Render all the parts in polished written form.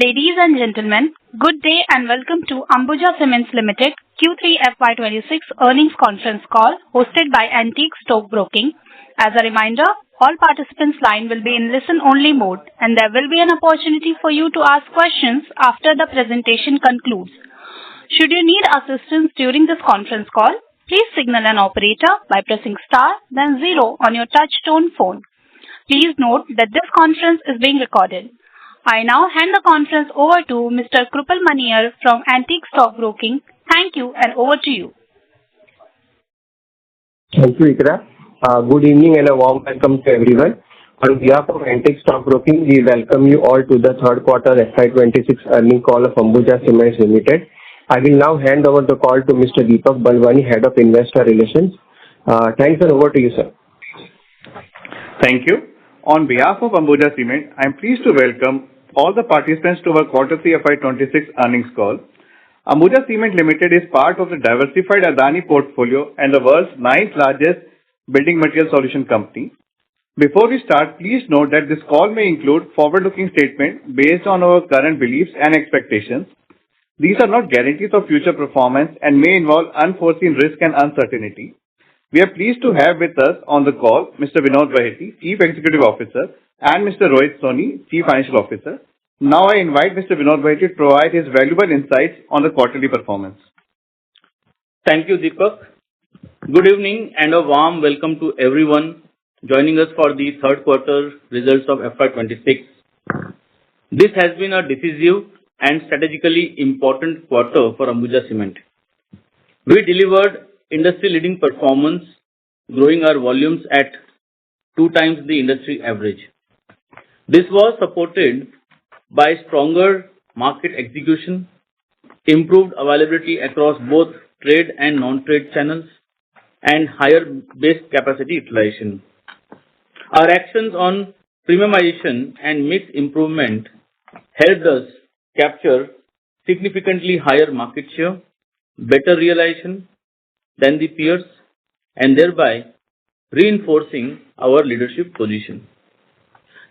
Ladies and gentlemen, good day and welcome to Ambuja Cements Limited Q3 FY26 earnings conference call hosted by Antique Stock Broking. As a reminder, all participants' line will be in listen-only mode and there will be an opportunity for you to ask questions after the presentation concludes. Should you need assistance during this conference call, please signal an operator by pressing star then 0 on your touch-tone phone. Please note that this conference is being recorded. I now hand the conference over to Mr. Krupal Maniar from Antique Stock Broking. Thank you and over to you. Thank you, Ikra. Good evening and a warm welcome to everyone. On behalf of Antique Stock Broking, we welcome you all to the third quarter FY26 earnings call of Ambuja Cements Limited. I will now hand over the call to Mr. Deepak Balwani, Head of Investor Relations. Thanks and over to you, sir. Thank you. On behalf of Ambuja Cement, I am pleased to welcome all the participants to our Quarter 3 FY26 earnings call. Ambuja Cement Limited is part of the diversified Adani portfolio and the world's 9th largest building material solution company. Before we start, please note that this call may include forward-looking statements based on our current beliefs and expectations. These are not guarantees of future performance and may involve unforeseen risk and uncertainty. We are pleased to have with us on the call Mr. Vinod Bahety, Chief Executive Officer, and Mr. Rohit Soni, Chief Financial Officer. Now I invite Mr. Vinod Bahety to provide his valuable insights on the quarterly performance. Thank you, Deepak. Good evening and a warm welcome to everyone joining us for the third quarter results of FY26. This has been a decisive and strategically important quarter for Ambuja Cement. We delivered industry-leading performance, growing our volumes at 2 times the industry average. This was supported by stronger market execution, improved availability across both trade and non-trade channels, and higher base capacity utilization. Our actions on premiumization and mix improvement helped us capture significantly higher market share, better realization than the peers, and thereby reinforcing our leadership position.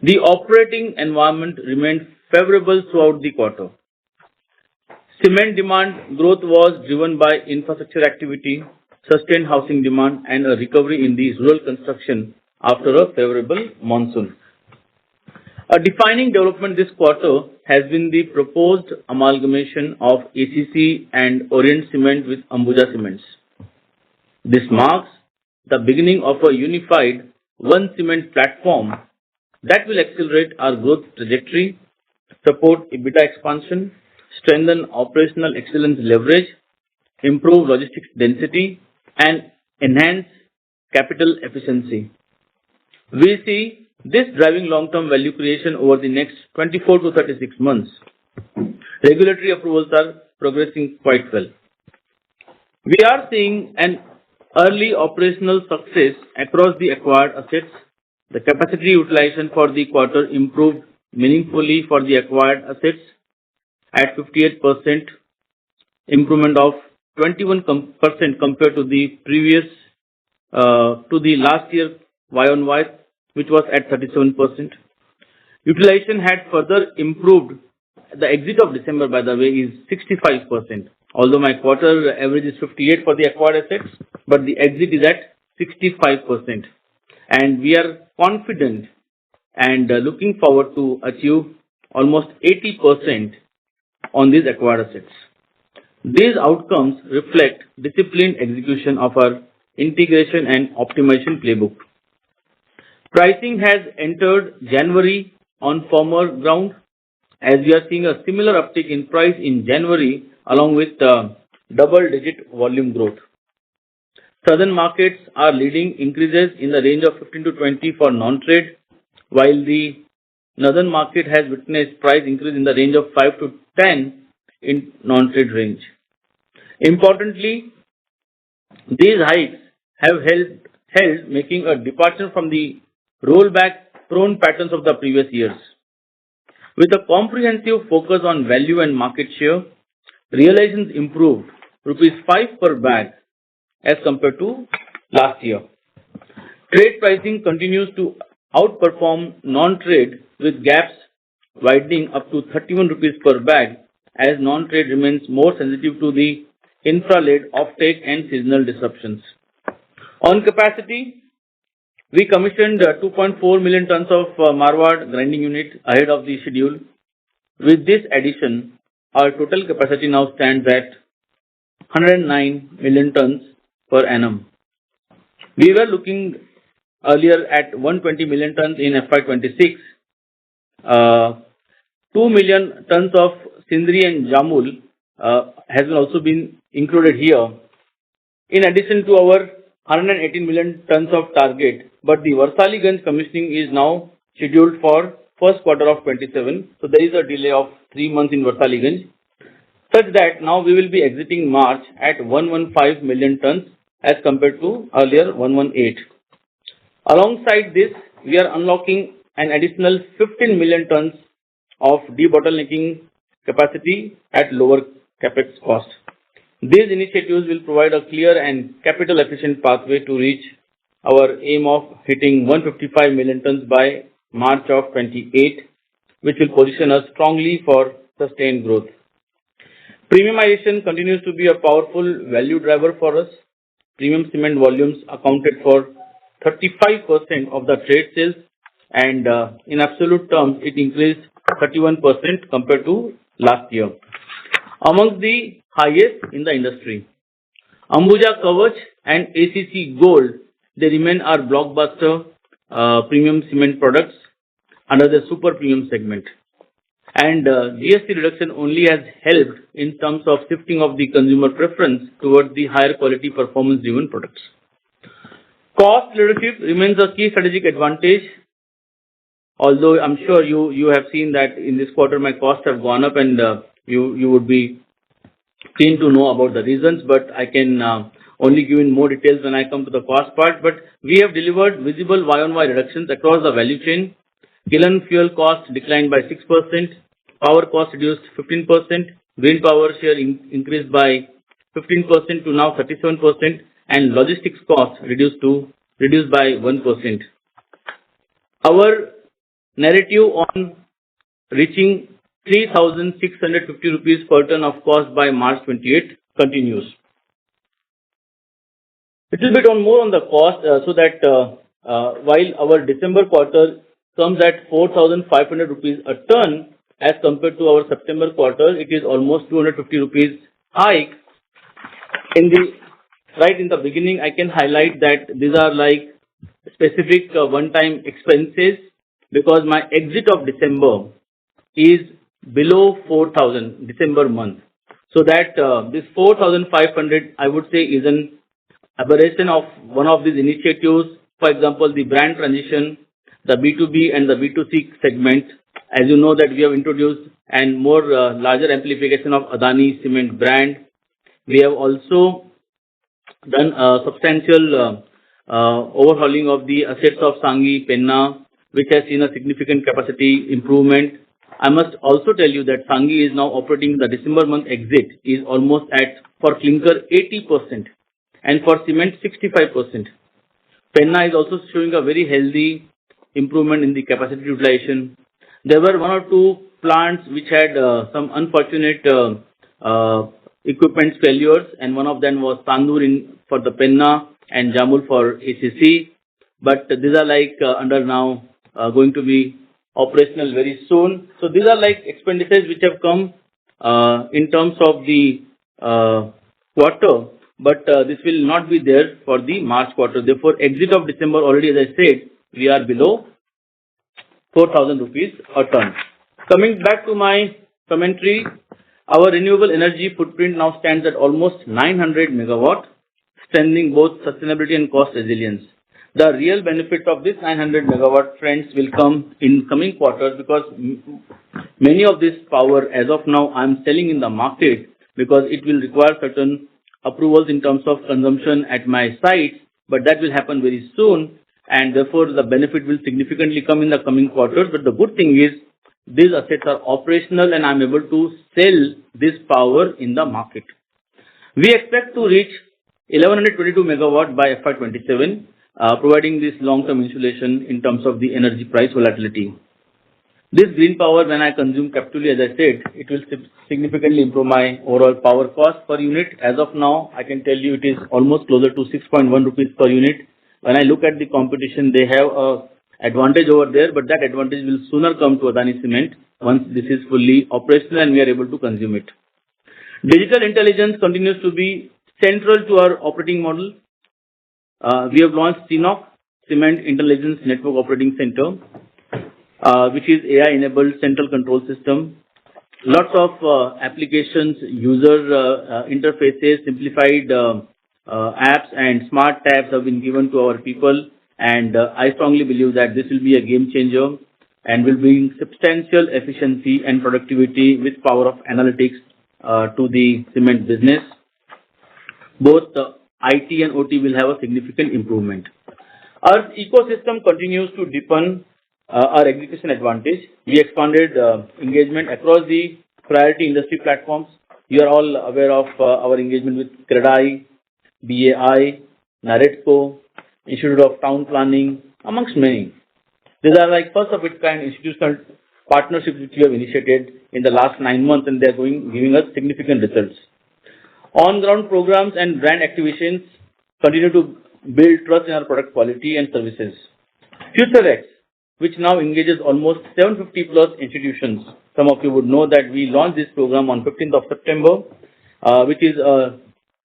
The operating environment remained favorable throughout the quarter. Cement demand growth was driven by infrastructure activity, sustained housing demand, and a recovery in the rural construction after a favorable monsoon. A defining development this quarter has been the proposed amalgamation of ACC and Orient Cement with Ambuja Cements. This marks the beginning of a unified one cement platform that will accelerate our growth trajectory, support EBITDA expansion, strengthen operational excellence leverage, improve logistics density, and enhance capital efficiency. We see this driving long-term value creation over the next 24 to 36 months. Regulatory approvals are progressing quite well. We are seeing an early operational success across the acquired assets. The capacity utilization for the quarter improved meaningfully for the acquired assets at 58%, improvement of 21% compared to the last year Y-on-Y, which was at 37%. Utilization had further improved. The exit of December, by the way, is 65%. Although my quarter average is 58 for the acquired assets, but the exit is at 65%. And we are confident and looking forward to achieve almost 80% on these acquired assets. These outcomes reflect disciplined execution of our integration and optimization playbook. Pricing has entered January on firmer ground, as we are seeing a similar uptick in price in January along with double-digit volume growth. Southern markets are leading increases in the range of 15 to 20 for non-trade, while the northern market has witnessed price increase in the range of 5 to 10 in non-trade range. Importantly, these hikes have held making a departure from the rollback-prone patterns of the previous years. With a comprehensive focus on value and market share, realizations improved rupees 5 per bag as compared to last year. Trade pricing continues to outperform non-trade with gaps widening up to 31 rupees per bag as non-trade remains more sensitive to the infra-led offtake and seasonal disruptions. On capacity, we commissioned 2.4 million tons of Marwar grinding unit ahead of the schedule. With this addition, our total capacity now stands at 109 million tons per annum. We were looking earlier at 120 million tons in FY26. 2 million tons of Sindri and Jamul has also been included here, in addition to our 118 million tons of target. But the Varsaliganj commissioning is now scheduled for first quarter of 27. So there is a delay of 3 months in Varsaliganj, such that now we will be exiting March at 115 million tons as compared to earlier 118. Alongside this, we are unlocking an additional 15 million tons of debottlenecking capacity at lower capex cost. These initiatives will provide a clear and capital efficient pathway to reach our aim of hitting 155 million tons by March of 28, which will position us strongly for sustained growth. Premiumization continues to be a powerful value driver for us. Premium cement volumes accounted for 35% of the trade sales, and in absolute terms, it increased 31% compared to last year, amongst the highest in the industry. Ambuja Kavach and ACC Gold, they remain our blockbuster premium cement products under the super premium segment. And GST reduction only has helped in terms of shifting of the consumer preference towards the higher quality performance driven products. Cost leadership remains a key strategic advantage. Although I'm sure you have seen that in this quarter my costs have gone up, and you would be keen to know about the reasons, but I can only give in more details when I come to the cost part. But we have delivered visible Y-on-Y reductions across the value chain. Kiln fuel cost declined by 6%, power cost reduced 15%, green power share increased by 15% to now 37%, and logistics cost reduced by 1%. Our narrative on reaching 3,650 rupees per ton of cost by March 28 continues. Little bit more on the cost, so that while our December quarter comes at 4,500 rupees a ton as compared to our September quarter, it is almost 250 rupees hike. Right in the beginning, I can highlight that these are like specific one-time expenses, because my exit of December is below 4,000 December month. So that this 4,500, I would say, is an aberration of one of these initiatives. For example, the brand transition, the B2B and the B2C segment. As you know that we have introduced and more larger amplification of Adani Cement brand. We have also done a substantial overhauling of the assets of Sanghi, Penna, which has seen a significant capacity improvement. I must also tell you that Sanghi is now operating, the December month exit is almost at, for clinker, 80% and for cement 65%. Penna is also showing a very healthy improvement in the capacity utilization. There were one or two plants which had some unfortunate equipment failures, and one of them was Tandur for the Penna and Jamul for ACC. But these are like under now going to be operational very soon. So these are like expenditures which have come in terms of the quarter, but this will not be there for the March quarter. Therefore, exit of December already, as I said, we are below 4,000 rupees a ton. Coming back to my commentary, our renewable energy footprint now stands at almost 900 megawatt, strengthening both sustainability and cost resilience. The real benefit of this 900 megawatt, friends, will come in coming quarters, because many of this power as of now I am selling in the market, because it will require certain approvals in terms of consumption at my sites, but that will happen very soon, and therefore the benefit will significantly come in the coming quarters. But the good thing is these assets are operational and I am able to sell this power in the market. We expect to reach 1122 megawatt by FY27, providing this long-term insulation in terms of the energy price volatility. This green power, when I consume capitally, as I said, it will significantly improve my overall power cost per unit. As of now, I can tell you it is almost closer to 6.1 rupees per unit. When I look at the competition, they have a advantage over there, but that advantage will sooner come to Adani Cement once this is fully operational and we are able to consume it. Digital intelligence continues to be central to our operating model. We have launched CINOC, Cement Intelligence Network Operating Center, which is AI-enabled central control system. Lots of applications, user interfaces, simplified apps and smart tabs have been given to our people, and I strongly believe that this will be a game changer and will bring substantial efficiency and productivity with power of analytics to the cement business. Both IT and OT will have a significant improvement. Our ecosystem continues to deepen our execution advantage. We expanded engagement across the priority industry platforms. You are all aware of our engagement with CREDAI, BAI, NAREDCO, Institute of Town Planning, amongst many. These are like first of its kind institutional partnerships which we have initiated in the last 9 months, and they are giving us significant results. On-ground programs and brand activations continue to build trust in our product quality and services. FutureX, which now engages almost 750 plus institutions. Some of you would know that we launched this program on 15th of September, which is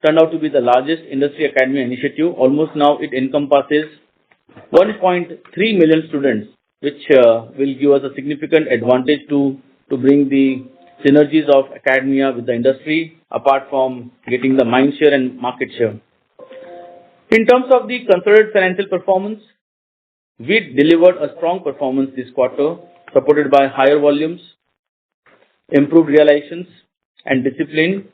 turned out to be the largest industry academy initiative. Almost now it encompasses 1.3 million students, which will give us a significant advantage to bring the synergies of academia with the industry, apart from getting the mind share and market share. In terms of the consolidated financial performance, we delivered a strong performance this quarter, supported by higher volumes, improved realizations, and discipline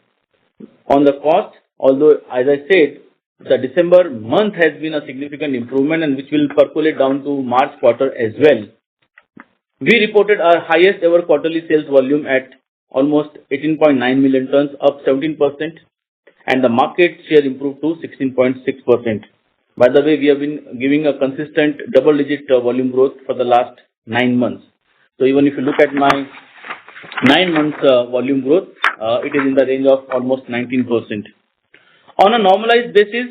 on the cost. Although, as I said, the December month has been a significant improvement and which will percolate down to March quarter as well. We reported our highest ever quarterly sales volume at almost 18.9 million tons, up 17%, and the market share improved to 16.6%. By the way, we have been giving a consistent double-digit volume growth for the last 9 months. So even if you look at my 9 months volume growth, it is in the range of almost 19%. On a normalized basis,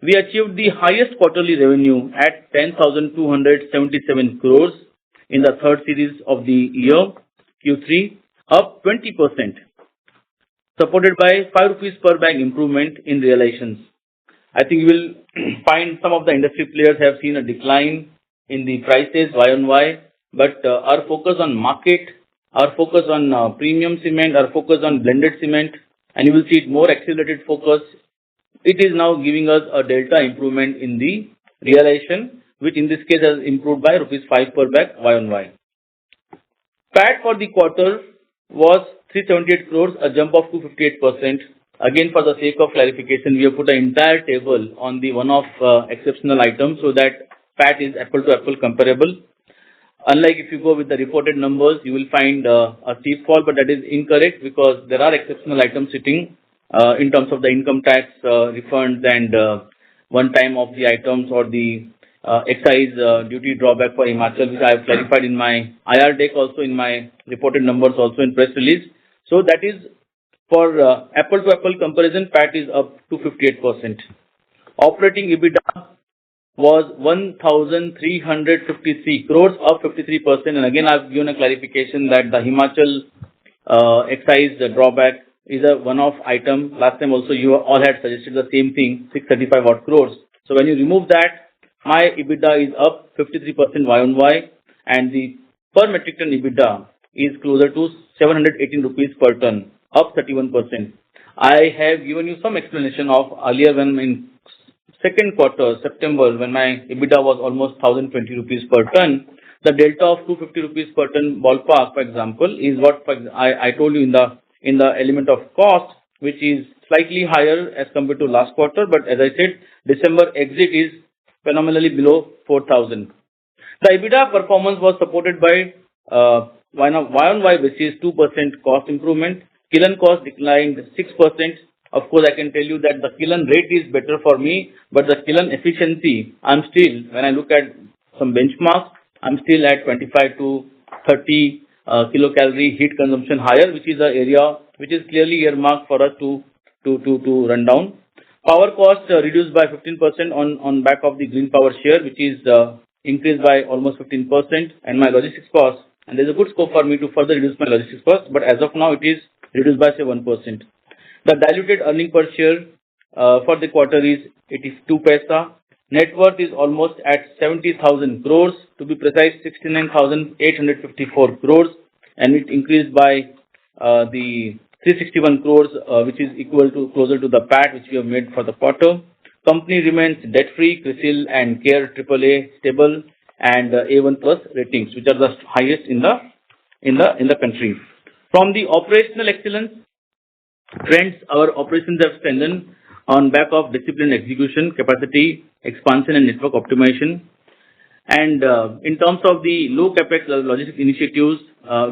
we achieved the highest quarterly revenue at 10,277 crores in the third series of the year, Q3, up 20%, supported by 5 rupees per bag improvement in realizations. I think you will find some of the industry players have seen a decline in the prices Y-on-Y, but our focus on market, our focus on premium cement, our focus on blended cement, and you will see it more accelerated focus. It is now giving us a delta improvement in the realization, which in this case has improved by rupees 5 per bag Y-on-Y. PAT for the quarter was 378 crores, a jump of 258%. Again, for the sake of clarification, we have put an entire table on the one-off exceptional items so that PAT is apple-to-apple comparable. Unlike if you go with the reported numbers, you will find a steep fall, but that is incorrect because there are exceptional items sitting in terms of the income tax refunds and one time of the items or the excise duty drawback for Himachal, which I have clarified in my IR deck, also in my reported numbers, also in press release. So that is for apple-to-apple comparison, PAT is up to 58%. Operating EBITDA was 1,353 crores, up 53%. And again, I've given a clarification that the Himachal excise drawback is a one-off item. Last time also you all had suggested the same thing, 635 odd crores. So when you remove that, my EBITDA is up 53% Y-on-Y, and the per metric ton EBITDA is closer to 718 rupees per ton, up 31%. I have given you some explanation of earlier when in second quarter, September, when my EBITDA was almost 1,020 rupees per ton. The delta of 250 rupees per ton ballpark, for example, is what I told you in the element of cost, which is slightly higher as compared to last quarter. But as I said, December exit is phenomenally below 4,000. The EBITDA performance was supported by Y-on-Y basis 2% cost improvement. Kiln cost declined 6%. Of course, I can tell you that the kiln rate is better for me, but the kiln efficiency, I'm still, when I look at some benchmarks, I'm still at 25 to 30 kilocalorie heat consumption higher, which is an area which is clearly earmarked for us to run down. Power cost reduced by 15% on back of the green power share, which is increased by almost 15%, and my logistics cost. And there's a good scope for me to further reduce my logistics cost, but as of now it is reduced by say 1%. The diluted earning per share for the quarter is 82 paisa. Net worth is almost at 70,000 crores, to be precise 69,854 crores, and it increased by the 361 crores, which is equal to closer to the PAT which we have made for the quarter. Company remains debt-free, CRISIL and CARE AAA stable, and A1 plus ratings, which are the highest in the country. From the operational excellence, friends, our operations have strengthened on back of disciplined execution, capacity expansion, and network optimization. And in terms of the low capex logistics initiatives,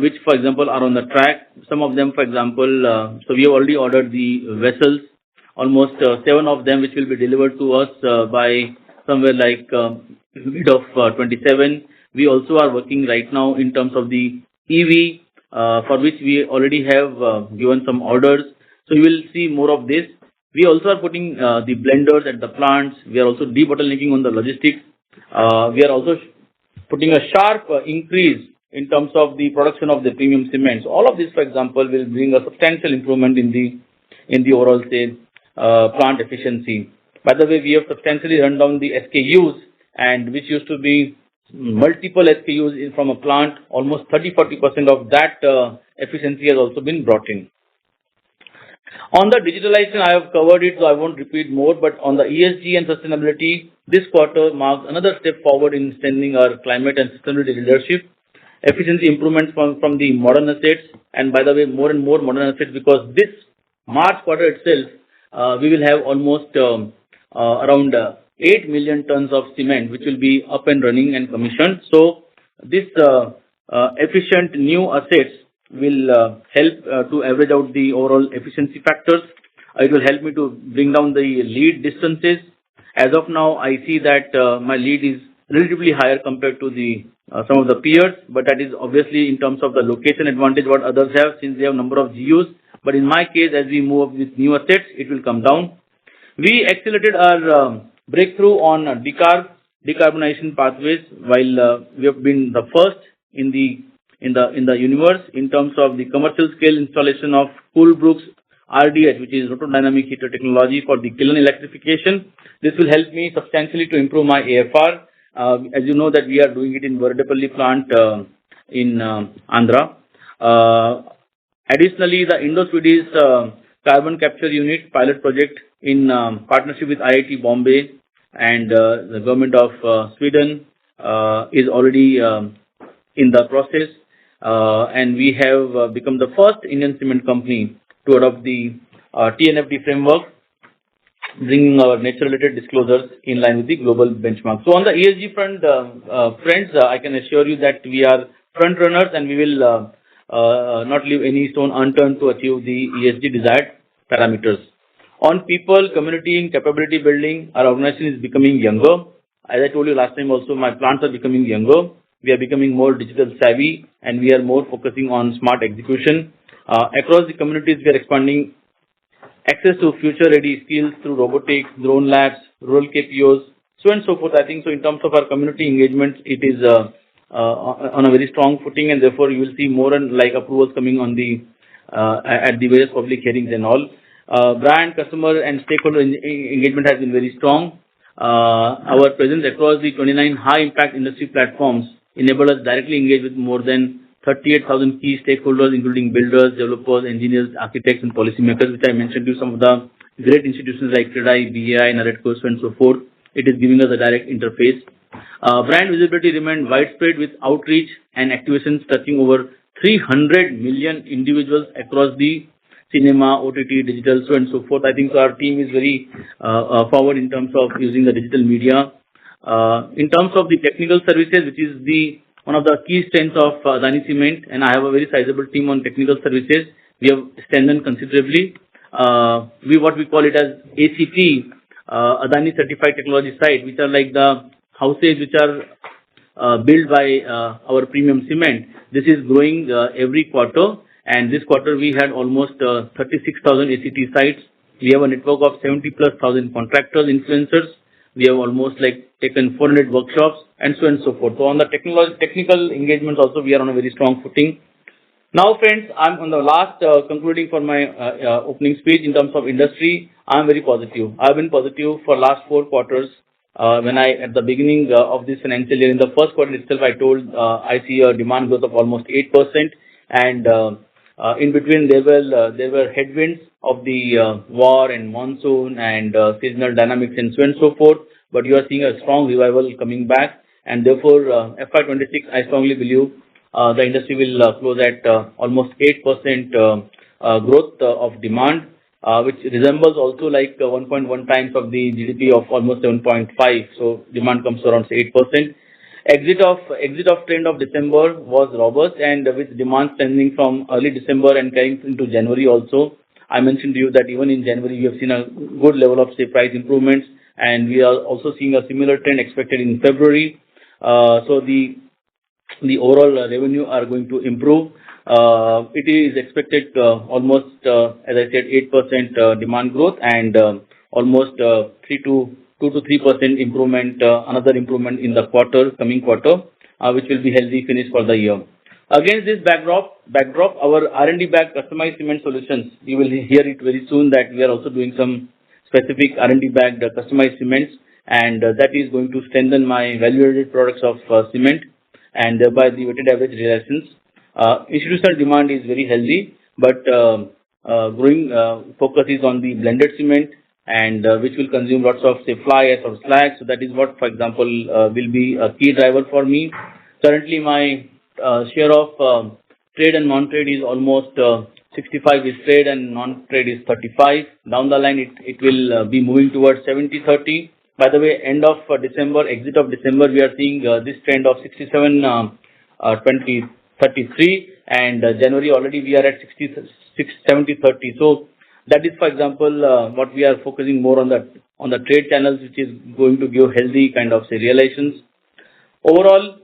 which for example are on the track, some of them, for example, so we have already ordered the vessels, almost 7 of them, which will be delivered to us by somewhere like mid of 27. We also are working right now in terms of the EV, for which we already have given some orders. So you will see more of this. We also are putting the blenders at the plants. We are also debottlenecking on the logistics. We are also putting a sharp increase in terms of the production of the premium cements. All of this, for example, will bring a substantial improvement in the overall say plant efficiency. By the way, we have substantially run down the SKUs, and which used to be multiple SKUs from a plant. Almost 30-40% of that efficiency has also been brought in. On the digitalization, I have covered it, so I won't repeat more. But on the ESG and sustainability, this quarter marks another step forward in strengthening our climate and sustainability leadership. Efficiency improvements from the modern assets, and by the way, more and more modern assets, because this March quarter itself, we will have almost around 8 million tons of cement, which will be up and running and commissioned. So this efficient new assets will help to average out the overall efficiency factors. It will help me to bring down the lead distances. As of now, I see that my lead is relatively higher compared to the some of the peers, but that is obviously in terms of the location advantage what others have, since they have number of GUs. But in my case, as we move up with new assets, it will come down. We accelerated our breakthrough on decarbonization pathways, while we have been the first in the universe in terms of the commercial scale installation of Coolbrook's RDH, which is rotodynamic heater technology for the kiln electrification. This will help me substantially to improve my AFR. As you know that we are doing it in Varadapalli plant in Andhra. Additionally, the Indo-Swedish carbon capture unit pilot project in partnership with IIT Bombay and the government of Sweden is already in the process, and we have become the first Indian cement company to adopt the TNFD framework, bringing our nature-related disclosures in line with the global benchmark. So on the ESG front, friends, I can assure you that we are front runners, and we will not leave any stone unturned to achieve the ESG desired parameters. On people, community, and capability building, our organization is becoming younger. As I told you last time also, my plants are becoming younger. We are becoming more digital savvy, and we are more focusing on smart execution. Across the communities, we are expanding access to future-ready skills through robotics, drone labs, rural KPOs, so and so forth. I think so in terms of our community engagement, it is on a very strong footing, and therefore you will see more and like approvals coming on the at the various public hearings and all. Brand, customer, and stakeholder engagement has been very strong. Our presence across the 29 high-impact industry platforms enable us directly engage with more than 38,000 key stakeholders, including builders, developers, engineers, architects, and policymakers, which I mentioned to you, some of the great institutions like CREDAI, BAI, NAREDCO, and so forth. It is giving us a direct interface. Brand visibility remained widespread with outreach and activations touching over 300 million individuals across the cinema, OTT, digital, so and so forth. I think so our team is very forward in terms of using the digital media. In terms of the technical services, which is one of the key strengths of Adani Cement, and I have a very sizable team on technical services. We have strengthened considerably. What we call it as ACT, Adani Certified Technology Site, which are like the houses which are built by our premium cement. This is growing every quarter, and this quarter we had almost 36,000 ACT sites. We have a network of 70+ thousand contractors, influencers. We have almost taken 400 workshops and so on and so forth. So on the technical engagements also, we are on a very strong footing. Now, friends, I'm on the last concluding for my opening speech in terms of industry. I'm very positive. I've been positive for last 4 quarters. When at the beginning of this financial year, in the first quarter itself, I told I see a demand growth of almost 8%, and in between there were headwinds of the war and monsoon and seasonal dynamics and so on and so forth. But you are seeing a strong revival coming back, and therefore FY26, I strongly believe the industry will close at almost 8% growth of demand, which resembles also 1.1 times of the GDP of almost 7.5. So demand comes to around 8%. Exit of trend of December was robust, and with demand strengthening from early December and carrying into January also. I mentioned to you that even in January we have seen a good level of price improvements, and we are also seeing a similar trend expected in February. So the overall revenue are going to improve. It is expected almost, as I said, 8% demand growth and almost 2 to 3% improvement, another improvement in the coming quarter, which will be healthy finish for the year. Against this backdrop, our R&D-backed customized cement solutions, you will hear it very soon that we are also doing some specific R&D-backed customized cements, and that is going to strengthen my value-added products of cement, and thereby the weighted average realizations. Institutional demand is very healthy, but growing focus is on the blended cement, and which will consume lots of fly ash or slag. So that is what, for example, will be a key driver for me. Currently, my share of trade and non-trade is almost 65 is trade and non-trade is 35. Down the line, it will be moving towards 70-30. By the way, end of December, exit of December, we are seeing this trend of 67-20-33, and January already we are at 70-30. So that is, for example, what we are focusing more on the trade channels, which is going to give healthy kind of realizations. Overall,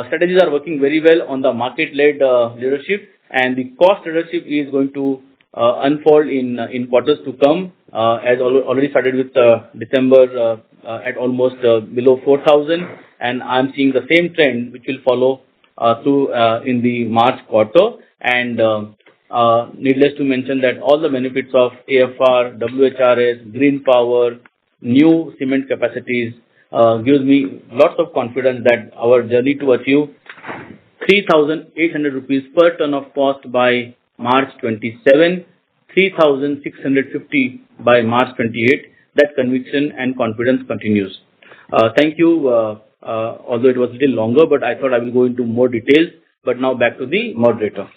strategies are working very well on the market-led leadership, and the cost leadership is going to unfold in quarters to come, as already started with December at almost below 4,000, and I'm seeing the same trend which will follow through in the March quarter. And needless to mention that all the benefits of AFR, WHRS, green power, new cement capacities gives me lots of confidence that our journey to achieve 3,800 rupees per ton of cost by March 27, 3,650 by March 28, that conviction and confidence continues. Thank you, although it was a little longer, but I thought I will go into more details. But now back to the moderator.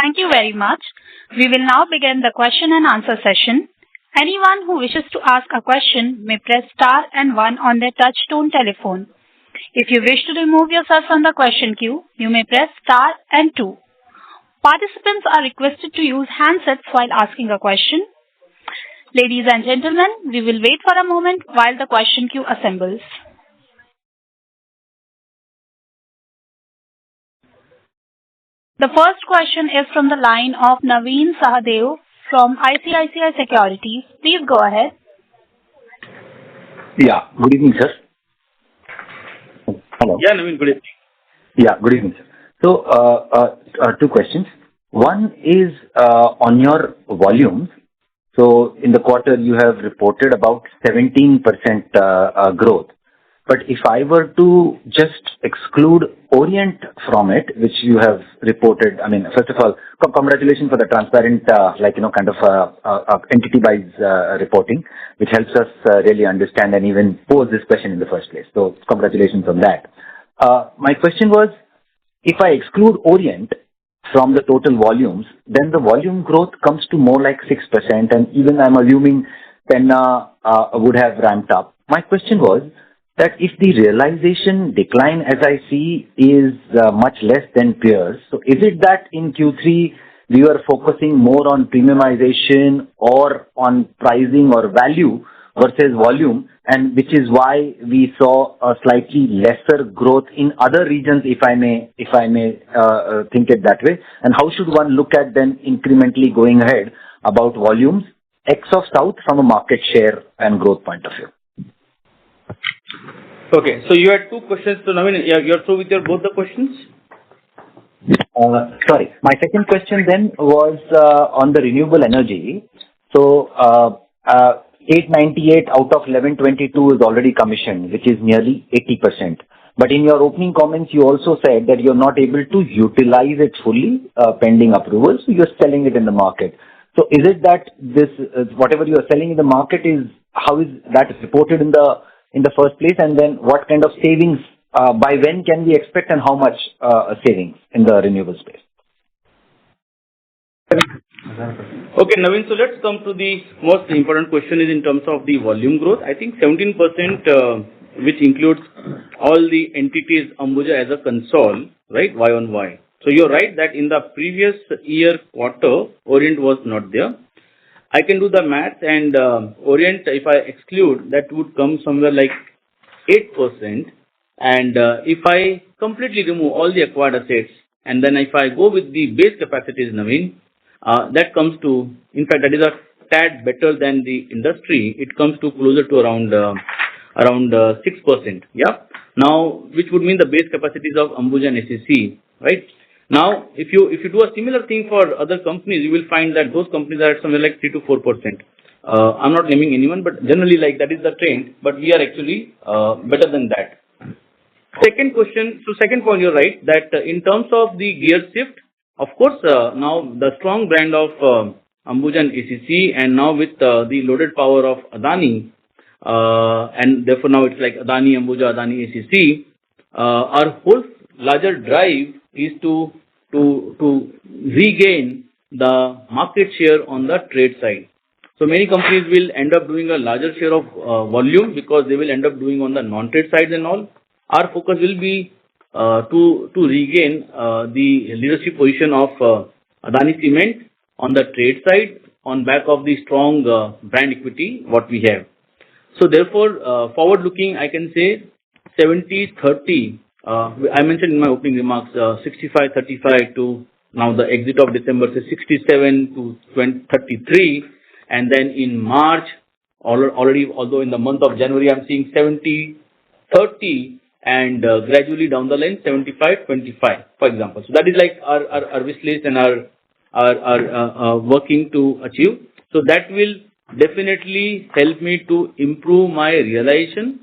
Thank you very much. We will now begin the question and answer session. Anyone who wishes to ask a question may press star and 1 on their touch-tone telephone. If you wish to remove yourself from the question queue, you may press star and 2. Participants are requested to use handsets while asking a question. Ladies and gentlemen, we will wait for a moment while the question queue assembles. The first question is from the line of Naveen Sahadev from ICICI Securities. Please go ahead. Yeah, good evening, sir. Hello. Yeah, Naveen, good evening. Yeah, good evening, sir. So, 2 questions. One is on your volumes. So, in the quarter, you have reported about 17% growth. But if I were to just exclude Orient from it, which you have reported, I mean, first of all, congratulations for the transparent, entity-wise reporting, which helps us really understand and even pose this question in the first place. So, congratulations on that. My question was, if I exclude Orient from the total volumes, then the volume growth comes to more like 6%, and even I'm assuming Penna would have ramped up. My question was that if the realization decline, as I see, is much less than peers, so is it that in Q3 we were focusing more on premiumization or on pricing or value versus volume, and which is why we saw a slightly lesser growth in other regions, if I may think it that way? And how should one look at them incrementally going ahead about volumes X of South from a market share and growth point of view? Okay, so you had two questions. So Naveen, you're through with both the questions? Sorry. My second question then was on the renewable energy. So 898 out of 1122 is already commissioned, which is nearly 80%. But in your opening comments, you also said that you're not able to utilize it fully pending approval, so you're selling it in the market. So is it that this whatever you are selling in the market is how is that reported in the first place, and then what kind of savings by when can we expect, and how much savings in the renewable space? Okay, Naveen, so let's come to the most important question is in terms of the volume growth. I think 17%, which includes all the entities Ambuja as a Concall, right, Y on Y. So you're right that in the previous year quarter, Orient was not there. I can do the math, and Orient, if I exclude, that would come somewhere like 8%. And if I completely remove all the acquired assets, and then if I go with the base capacities, Naveen, that comes to, in fact, that is a tad better than the industry. It comes to closer to around 6%. Yeah. Now, which would mean the base capacities of Ambuja and ACC, right? Now, if you do a similar thing for other companies, you will find that those companies are at somewhere like 3 to 4%. I'm not naming anyone, but generally like that is the trend. But we are actually better than that. Second question. So second point, you're right that in terms of the gear shift, of course, now the strong brand of Ambuja and ACC, and now with the loaded power of Adani, and therefore now it's like Adani, Ambuja, Adani, ACC, our whole larger drive is to regain the market share on the trade side. So many companies will end up doing a larger share of volume because they will end up doing on the non-trade sides and all. Our focus will be to regain the leadership position of Adani Cement on the trade side on back of the strong brand equity what we have. So therefore, forward looking, I can say 70-30. I mentioned in my opening remarks 65-35 to now the exit of December, say 67 to 33, and then in March already, although in the month of January I'm seeing 70-30. And gradually down the line 75-25, for example. So that is like our wish list and our working to achieve. So that will definitely help me to improve my realization.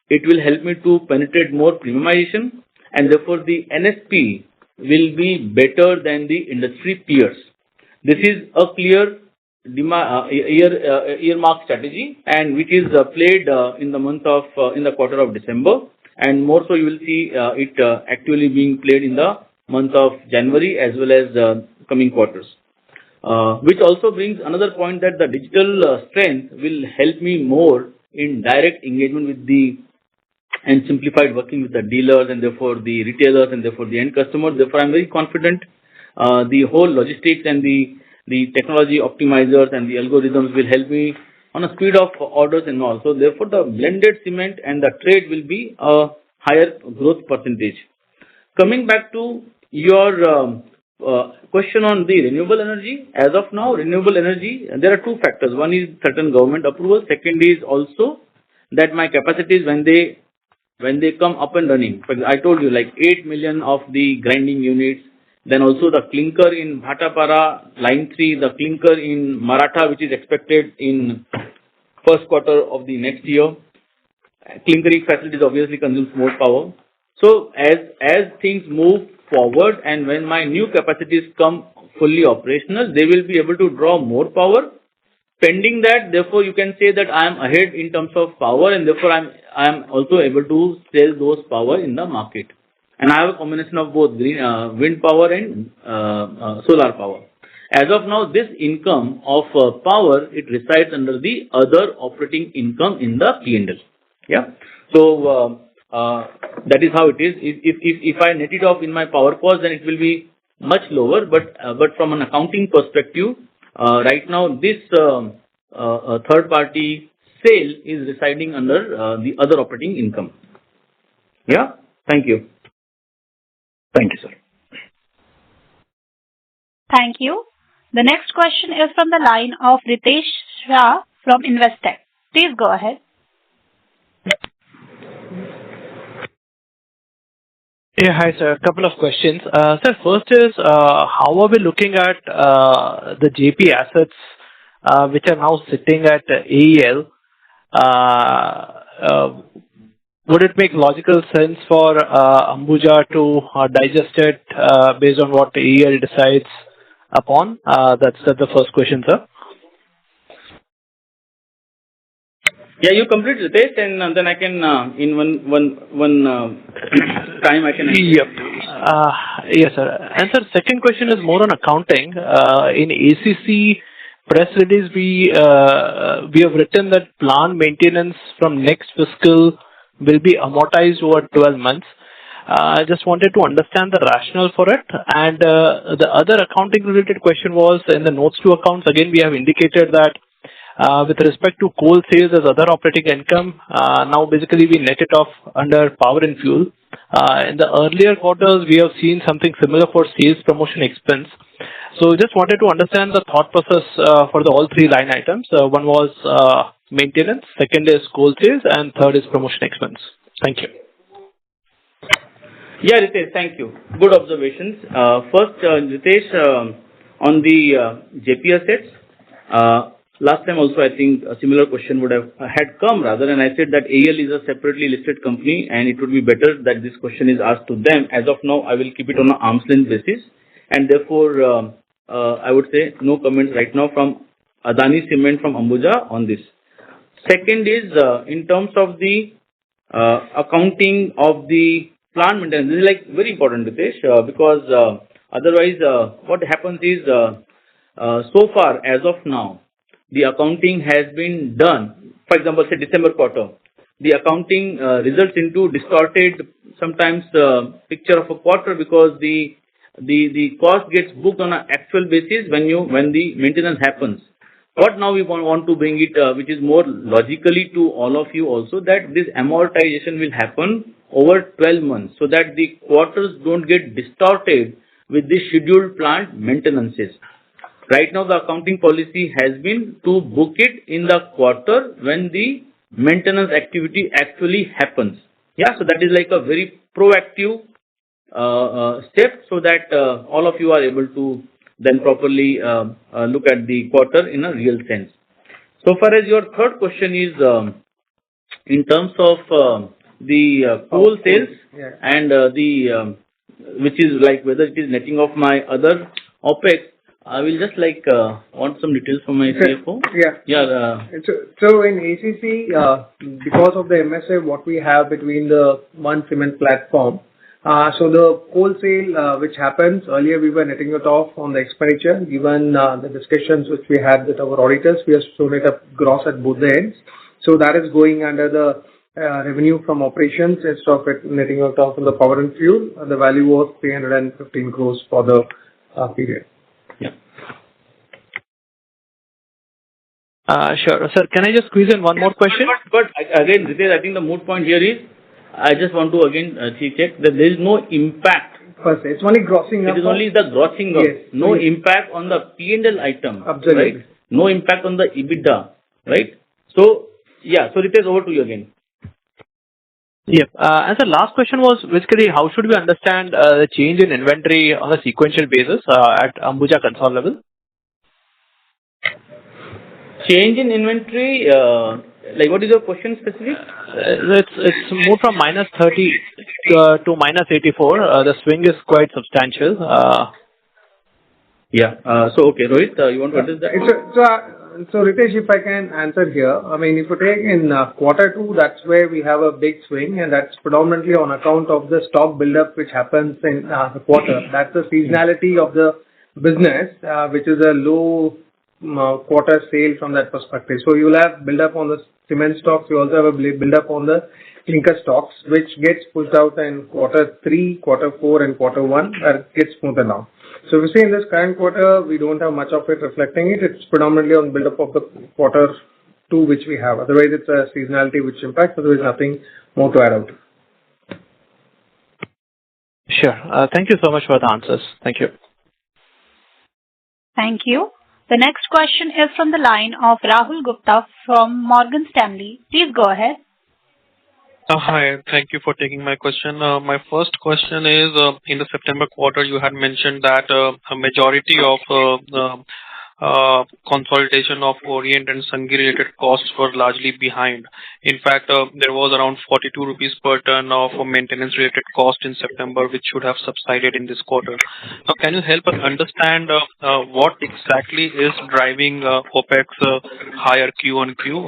It will help me to penetrate more premiumization, and therefore the NSP will be better than the industry peers. This is a clear earmark strategy, and which is played in the month of in the quarter of December. And more so you will see it actually being played in the month of January as well as coming quarters. Which also brings another point that the digital strength will help me more in direct engagement with and simplified working with the dealers and therefore the retailers and therefore the end customers. Therefore, I'm very confident the whole logistics and the technology optimizers and the algorithms will help me on a speed of orders and all. So therefore, the blended cement and the trade will be a higher growth percentage. Coming back to your question on the renewable energy, as of now, renewable energy, there are two factors. One is certain government approval. Second is also that my capacities when they come up and running. I told you like 8 million of the grinding units. Then also the clinker in Bhatapara, line 3, the clinker in Maratha, which is expected in first quarter of the next year. Clinkering facilities obviously consumes more power. So as things move forward and when my new capacities come fully operational, they will be able to draw more power. Pending that, therefore, you can say that I am ahead in terms of power, and therefore I am also able to sell those power in the market. And I have a combination of both wind power and solar power. As of now, this income of power, it resides under the other operating income in the P&L. Yeah. So that is how it is. If I net it off in my power cost, then it will be much lower. But from an accounting perspective, right now this third party sale is residing under the other operating income. Yeah, thank you. Thank you, sir. Thank you. The next question is from the line of Ritesh Shah from Investec. Please go ahead. Yeah, hi, sir. A couple of questions. Sir, first is, how are we looking at the JP assets which are now sitting at AEL? Would it make logical sense for Ambuja to digest it based on what AEL decides upon? That's the first question, sir. Yeah, you complete Ritesh, and then I can in one time I can. Yep. Yes, sir. And sir, second question is more on accounting. In ACC press release, we have written that plant maintenance from next fiscal will be amortized over 12 months. I just wanted to understand the rationale for it. And the other accounting related question was in the notes to accounts. Again, we have indicated that with respect to coal sales as other operating income, now basically we net it off under power and fuel. In the earlier quarters, we have seen something similar for sales promotion expense. So just wanted to understand the thought process for the all three line items. One was maintenance, second is coal sales, and third is promotion expense. Thank you. Yeah, Ritesh, thank you. Good observations. First, Ritesh, on the JP assets, last time also I think a similar question would have had come rather, and I said that AEL is a separately listed company and it would be better that this question is asked to them. As of now, I will keep it on an arm's length basis, and therefore I would say no comments right now from Adani Cement from Ambuja on this. Second is in terms of the accounting of the plant maintenance. This is like very important, Ritesh, because otherwise what happens is so far as of now, the accounting has been done. For example, say December quarter, the accounting results into distorted sometimes picture of a quarter because the cost gets booked on an actual basis when the maintenance happens. What now we want to bring it, which is more logically to all of you also, that this amortization will happen over 12 months so that the quarters don't get distorted with the scheduled plant maintenances. Right now, the accounting policy has been to book it in the quarter when the maintenance activity actually happens. Yeah, so that is like a very proactive step so that all of you are able to then properly look at the quarter in a real sense. So far as your third question is in terms of the coal sales and the which is like whether it is netting off my other OPEX, I will just like want some details from my CFO. So in ACC, because of the MSA, what we have between the one cement platform, so the coal sale which happens, earlier we were netting it off on the expenditure. Given the discussions which we had with our auditors, we have shown it up gross at both the ends. So that is going under the revenue from operations instead of it netting it off from the power and fuel. The value was 315 crores for the period. Yeah. Sure. Sir, can I just squeeze in one more question? But again, Ritesh, I think the moot point here is, I just want to again check that there is no impact. First, it's only grossing up. It is only the grossing up. Yes. No impact on the P&L item. Absolutely. Right? No impact on the EBITDA. Right? So, yeah. So, Ritesh, over to you again. Yep. And the last question was basically how should we understand the change in inventory on a sequential basis at Ambuja Concall level? Change in inventory, like what is your question specific? It's moved from minus 30 to minus 84. The swing is quite substantial. So, okay, Rohit, you want to address that? So Ritesh, if I can answer here, I mean, if you take in quarter two, that's where we have a big swing, and that's predominantly on account of the stock buildup which happens in the quarter. That's the seasonality of the business, which is a low quarter sale from that perspective. So you will have buildup on the cement stocks. You also have a buildup on the clinker stocks, which gets pushed out in quarter three, quarter four, and quarter one. That gets smoother now. So we see in this current quarter, we don't have much of it reflecting it. It's predominantly on build-up of the quarter two which we have. Otherwise, it's a seasonality which impacts. Otherwise, nothing more to add out. Sure. Thank you so much for the answers. Thank you. Thank you. The next question is from the line of Rahul Gupta from Morgan Stanley. Please go ahead. Hi, thank you for taking my question. My first question is, in the September quarter, you had mentioned that a majority of consolidation of Orient and Sangi related costs were largely behind. In fact, there was around 42 rupees per ton of maintenance related cost in September, which should have subsided in this quarter. Now, can you help us understand what exactly is driving OPEX higher Q on Q?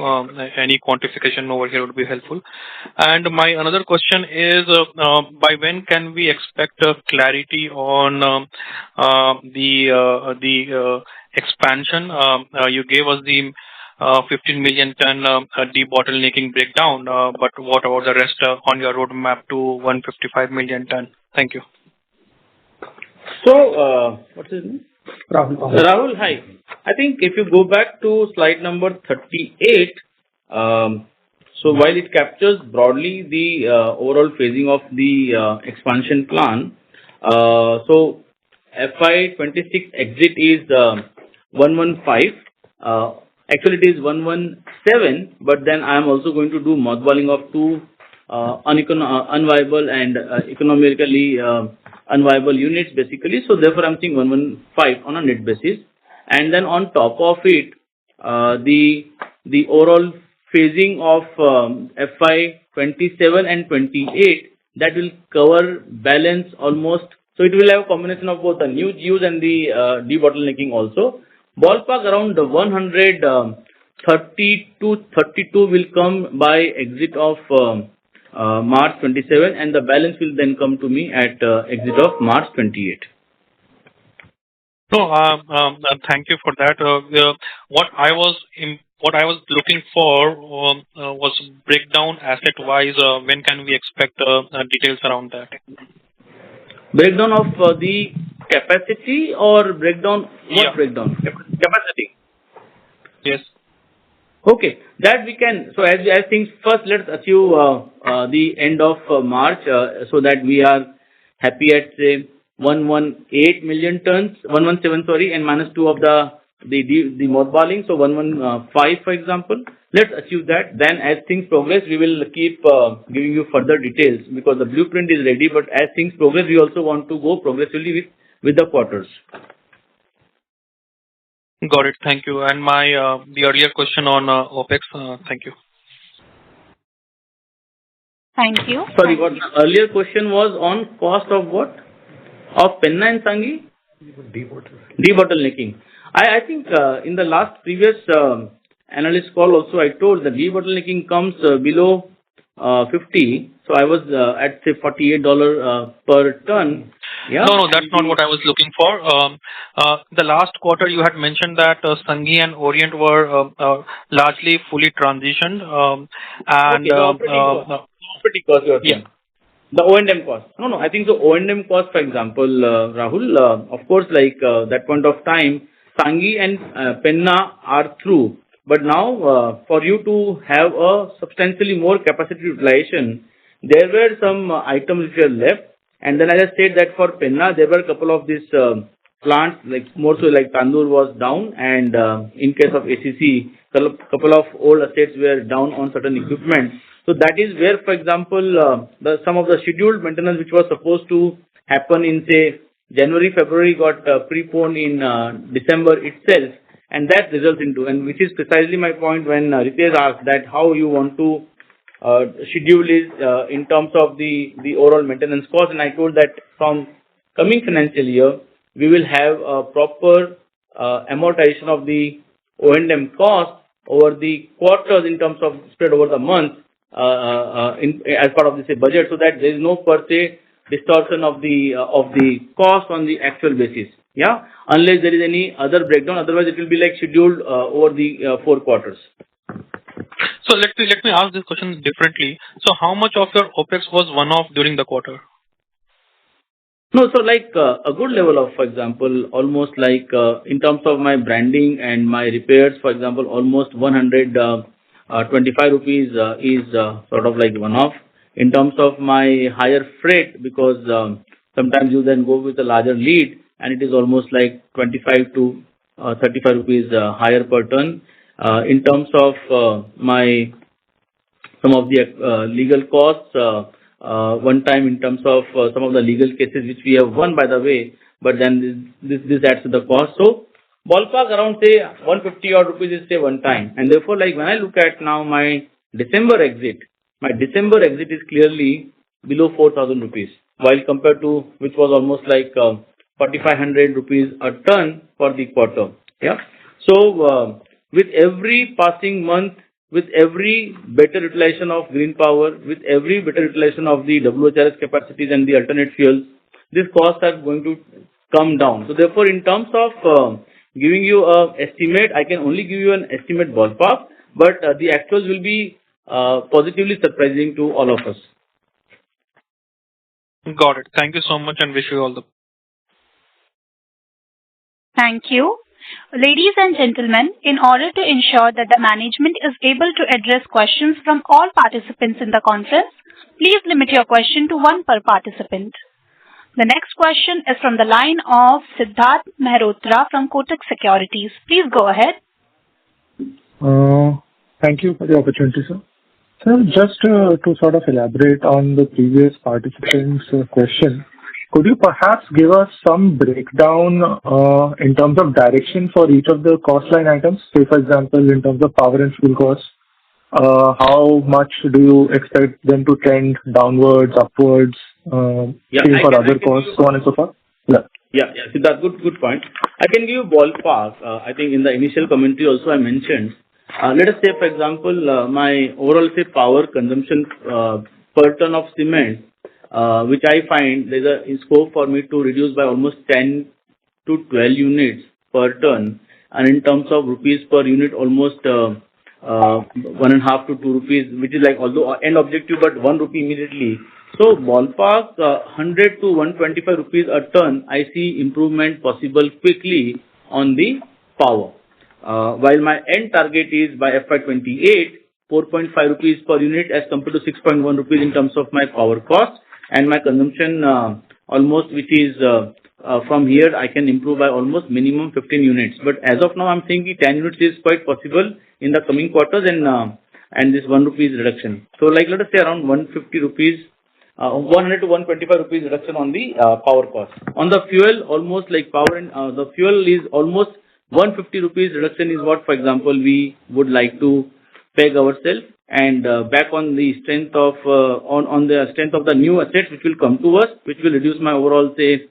Any quantification over here would be helpful. And my another question is, by when can we expect clarity on the expansion? You gave us the 15 million ton debottlenecking breakdown, but what about the rest on your roadmap to 155 million ton? Thank you. So, what's his name? Rahul. Rahul, hi. I think if you go back to slide number 38, so while it captures broadly the overall phasing of the expansion plan, so FY26 exit is 115. Actually, it is 117, but then I am also going to do mothballing of two unviable and economically unviable units, basically. So therefore, I'm saying 115 on a net basis. And then on top of it, the overall phasing of FY27 and 28, that will cover balance almost. So it will have a combination of both the new use and the debottlenecking also. Ballpark around 130 to 32 will come by exit of March 27, and the balance will then come to me at exit of March 28. No, thank you for that. What I was looking for was breakdown asset wise. When can we expect details around that? Breakdown of the capacity or breakdown? What Yeah. breakdown? Capacity. Yes. Okay, that we can. So as things first, let's achieve the end of March, so that we are happy at say 118 million tons, 117 sorry, and minus 2 of the mothballing, so 115 for example. Let's achieve that. Then as things progress, we will keep giving you further details, because the blueprint is ready. But as things progress, we also want to go progressively with the quarters. Got it. Thank you. And my the earlier question on OPEX. Thank you. Thank you. Sorry, what the earlier question was on cost of what? Of Penna and Sangi? Debottlenecking. I think in the last previous analyst call also I told the debottlenecking comes below 50. So I was at say $48 per ton. Yeah. No, that's not what I was looking for. The last quarter you had mentioned that Sangi and Orient were largely fully transitioned, and okay, the operating cost you are saying. Yeah. The O&M cost. No, I think the O&M cost, for example, Rahul, of course, like that point of time, Sangi and Penna are through. But now, for you to have a substantially more capacity utilization, there were some items which were left. And then as I said that for Penna, there were a couple of these plants, like more so like Tandur was down, and in case of ACC, couple of old assets were down on certain equipment. So that is where, for example, some of the scheduled maintenance which was supposed to happen in say January, February got preponed in December itself, and that results into, and which is precisely my point when Ritesh asked that how you want to schedule is in terms of the overall maintenance cost, and I told that from coming financial year we will have a proper amortization of the O&M cost over the quarters in terms of spread over the month as part of the budget, so that there is no per se distortion of the cost on the actual basis. Yeah, unless there is any other breakdown. Otherwise, it will be like scheduled over the 4 quarters. So let me ask this question differently. So how much of your OPEX was one-off during the quarter? No, so like a good level of, for example, almost like in terms of my branding and my repairs, for example, almost 125 rupees is sort of like one-off. In terms of my higher freight, because sometimes you then go with a larger lead and it is almost like 25 to 35 rupees higher per ton. In terms of my some of the legal costs, one time in terms of some of the legal cases which we have won, by the way, but then this adds to the cost. So ballpark around say 150 odd rupees is say one time, and therefore like when I look at now my December exit, is clearly below 4,000 rupees, while compared to which was almost like 4,500 rupees a ton for the quarter. Yeah. So with every passing month, with every better utilization of green power, with every better utilization of the WHRS capacities and the alternate fuels, these costs are going to come down. So therefore, in terms of giving you an estimate, I can only give you an estimate ballpark, but the actuals will be positively surprising to all of us. Got it. Thank you so much and wish you all the Thank you. Ladies and gentlemen, in order to ensure that the management is able to address questions from all participants in the conference, please limit your question to one per participant. The next question is from the line of Siddharth Mehrotra from Kotak Securities. Please go ahead. Thank you for the opportunity, sir. Sir, just to sort of elaborate on the previous participant's question, could you perhaps give us some breakdown in terms of direction for each of the cost line items? Say, for example, in terms of power and fuel costs, how much do you expect them to trend downwards, upwards, same for other costs, so on and so forth? Yeah. So that's good point. I can give you ballpark. I think in the initial commentary also I mentioned. Let us say, for example, my overall say power consumption per ton of cement, which I find there's a scope for me to reduce by almost 10 to 12 units per ton, and in terms of rupees per unit, almost 1.5 to 2 rupees, which is like although end objective, but 1 rupee immediately. So ballpark 100 to 125 rupees a ton, I see improvement possible quickly on the power. While my end target is by FY28, 4.5 rupees per unit as compared to 6.1 rupees in terms of my power cost, and my consumption almost, which is from here I can improve by almost minimum 15 units. But as of now, I'm thinking 10 units is quite possible in the coming quarters, and this 1 rupees reduction. So like let us say around 150 rupees, 100 to 125 rupees reduction on the power cost. On the fuel, almost like power and the fuel is almost 150 rupees reduction is what, for example, we would like to peg ourselves, and back on the strength of on the strength of the new assets which will come to us, which will reduce my overall say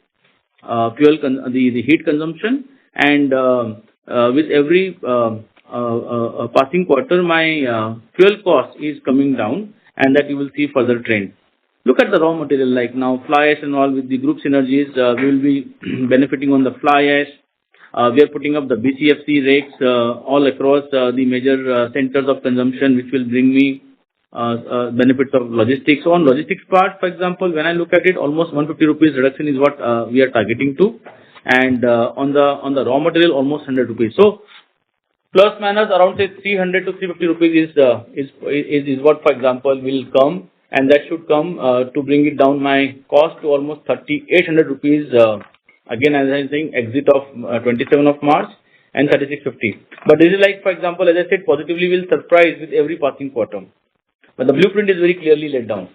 fuel the heat consumption, and with every passing quarter my fuel cost is coming down, and that you will see further trend. Look at the raw material, like now fly ash and all with the group synergies, we will be benefiting on the fly ash. We are putting up the BCFC rakes all across the major centers of consumption, which will bring me benefits of logistics. So on logistics part, for example, when I look at it, almost 150 rupees reduction is what we are targeting to, and on the raw material, almost 100 rupees. So plus minus around say 300 to 350 rupees is what, for example, will come, and that should come to bring it down my cost to almost 3,800 rupees. Again, as I think, exit of 27 of March and 3650. But this is like, for example, as I said, positively will surprise with every passing quarter. But the blueprint is very clearly laid down.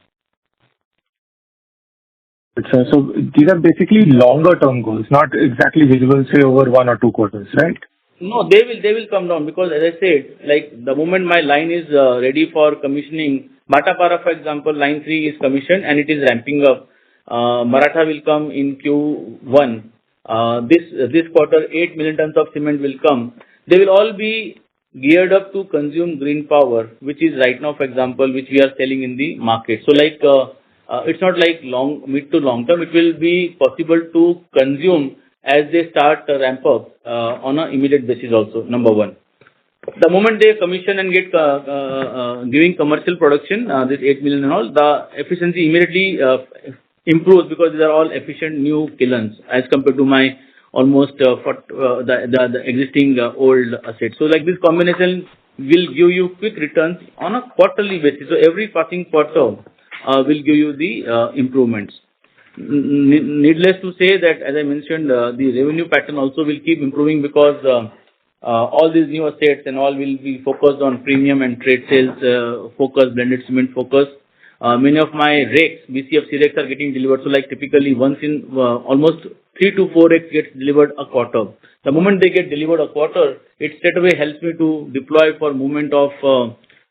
So these are basically longer term goals, not exactly visible, say, over 1 or 2 quarters, right? No, they will come down, because as I said, like the moment my line is ready for commissioning, Bhatapara, for example, line 3 is commissioned and it is ramping up. Maratha will come in Q1. This quarter, 8 million tons of cement will come. They will all be geared up to consume green power, which is right now, for example, which we are selling in the market. So like it's not like mid to long term. It will be possible to consume as they start ramp up on an immediate basis also, number one. The moment they commission and get giving commercial production, this 8 million and all, the efficiency immediately improves because these are all efficient new kilns as compared to my almost the existing old assets. So like this combination will give you quick returns on a quarterly basis. So every passing quarter will give you the improvements. Needless to say that, as I mentioned, the revenue pattern also will keep improving because all these new assets and all will be focused on premium and trade sales focus, blended cement focus. Many of my rakes, BCFC rakes are getting delivered. So like typically once in almost 3 to 4 rakes gets delivered a quarter. The moment they get delivered a quarter, it straight away helps me to deploy for movement of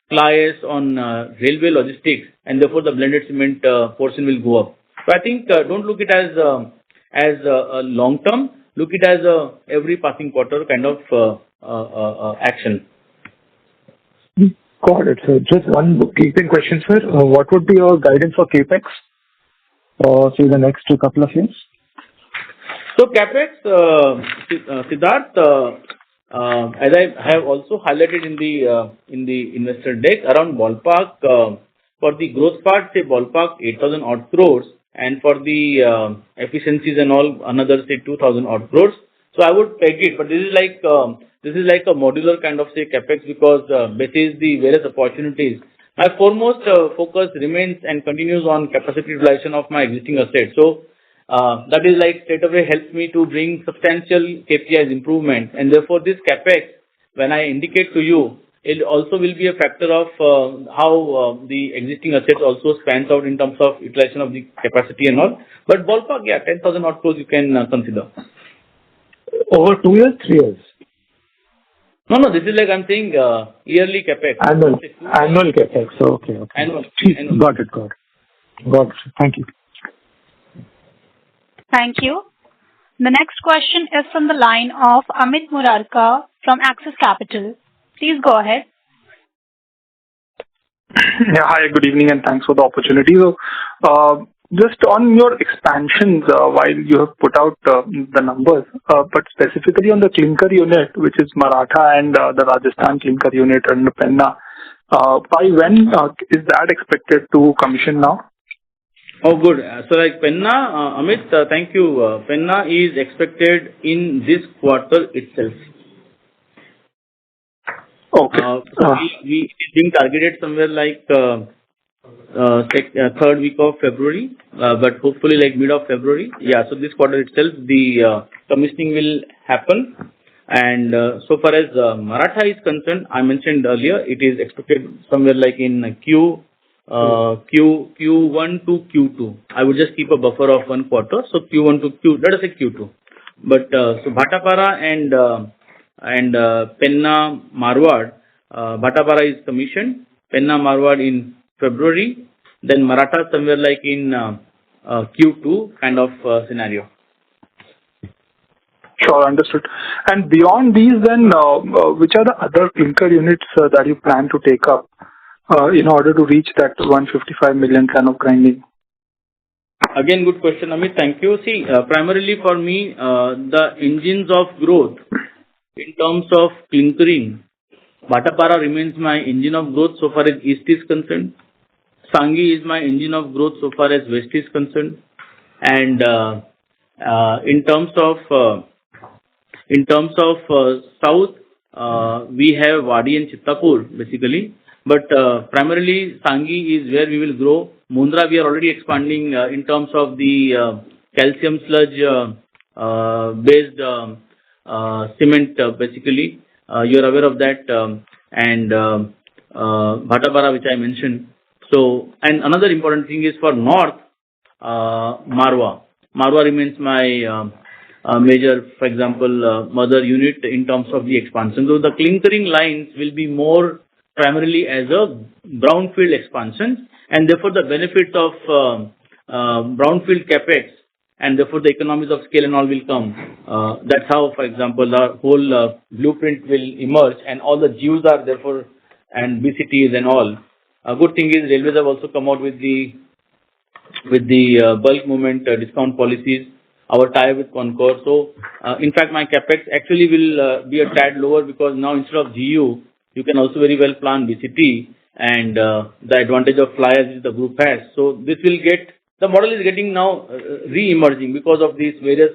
fly ash on railway logistics, and therefore the blended cement portion will go up. So I think don't look it as a long term. Look it as every passing quarter kind of action. Got it, sir. Just one bookkeeping question, sir. What would be your guidance for CapEx for, say, the next couple of years? So CapEx, Siddharth, as I have also highlighted in the investor deck, around ballpark for the growth part, say ballpark 8,000 odd crores, and for the efficiencies and all another say 2,000 odd crores. So I would peg it, but this is like a modular kind of say capex because basis the various opportunities. My foremost focus remains and continues on capacity utilization of my existing assets. So that is like straight away helps me to bring substantial KPIs improvement, and therefore this capex, when I indicate to you, it also will be a factor of how the existing assets also spans out in terms of utilization of the capacity and all. But ballpark, yeah, 10,000 odd crores you can consider. Over 2 years, 3 years? No, this is like I'm saying yearly capex. Annual capex. Okay. Annual. Got it. Thank you. Thank you. The next question is from the line of Amit Murarka from Axis Capital. Please go ahead. Yeah, hi, good evening, and thanks for the opportunity. So, just on your expansions, while you have put out the numbers, but specifically on the clinker unit, which is Maratha and the Rajasthan clinker unit and Penna, by when is that expected to commission now? Oh, good. So like Penna, Amit, thank you. Penna is expected in this quarter itself. Okay. We is being targeted somewhere like third week of February, but hopefully like mid of February. Yeah, so this quarter itself, the commissioning will happen. And so far as Maratha is concerned, I mentioned earlier, it is expected somewhere like in Q1 to Q2. I would just keep a buffer of 1 quarter. So Q1 to let us say Q2. But so Bhatapara and Penna Marwad, Bhatapara is commissioned, Penna Marwad in February, then Maratha somewhere like in Q2 kind of scenario. Sure, understood. And beyond these then, which are the other clinker units that you plan to take up in order to reach that 155 million ton of grinding? Again, good question, Amit. Thank you. See, primarily for me, the engines of growth in terms of clinkering, Bhatapara remains my engine of growth so far as East is concerned. Sanghi is my engine of growth so far as West is concerned. And in terms of South, we have Wadi and Chittapur basically. But primarily Sanghi is where we will grow. Mundra we are already expanding in terms of the calcium sludge based cement basically. You are aware of that. And Bhatapara which I mentioned. So, and another important thing is for North, Marwa. Marwa remains my major, for example, mother unit in terms of the expansion. So the clinkering lines will be more primarily as a brownfield expansion, and therefore the benefits of brownfield capex and therefore the economies of scale and all will come. That's how, for example, the whole blueprint will emerge, and all the GUs are therefore, and BCTs and all. A good thing is railways have also come out with the bulk movement discount policies, our tie with Concall. So, in fact, my capex actually will be a tad lower because now instead of GU, you can also very well plan BCT and the advantage of fly ash the group has. So, this will get the model is getting now re-emerging because of these various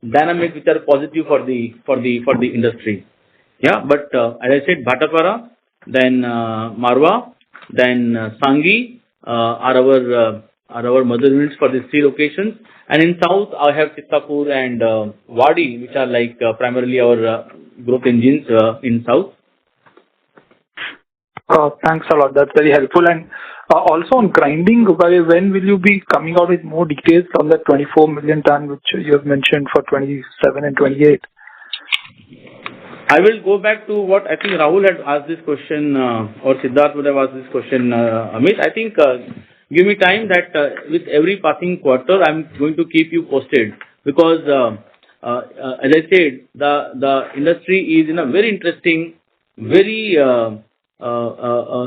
dynamics which are positive for the industry. Yeah, but as I said, Bhatapara, then Marwa, then Sangi are our mother units for these three locations. And in south, I have Chittapur and Wadi, which are like primarily our growth engines in south. Thanks a lot. That's very helpful. And also on grinding, when will you be coming out with more details on the 24 million ton, which you have mentioned for 27 and 28? I will go back to what I think Rahul had asked this question, or Siddharth would have asked this question, Amit. I think give me time that with every passing quarter, I'm going to keep you posted because, as I said, the industry is in a very interesting, very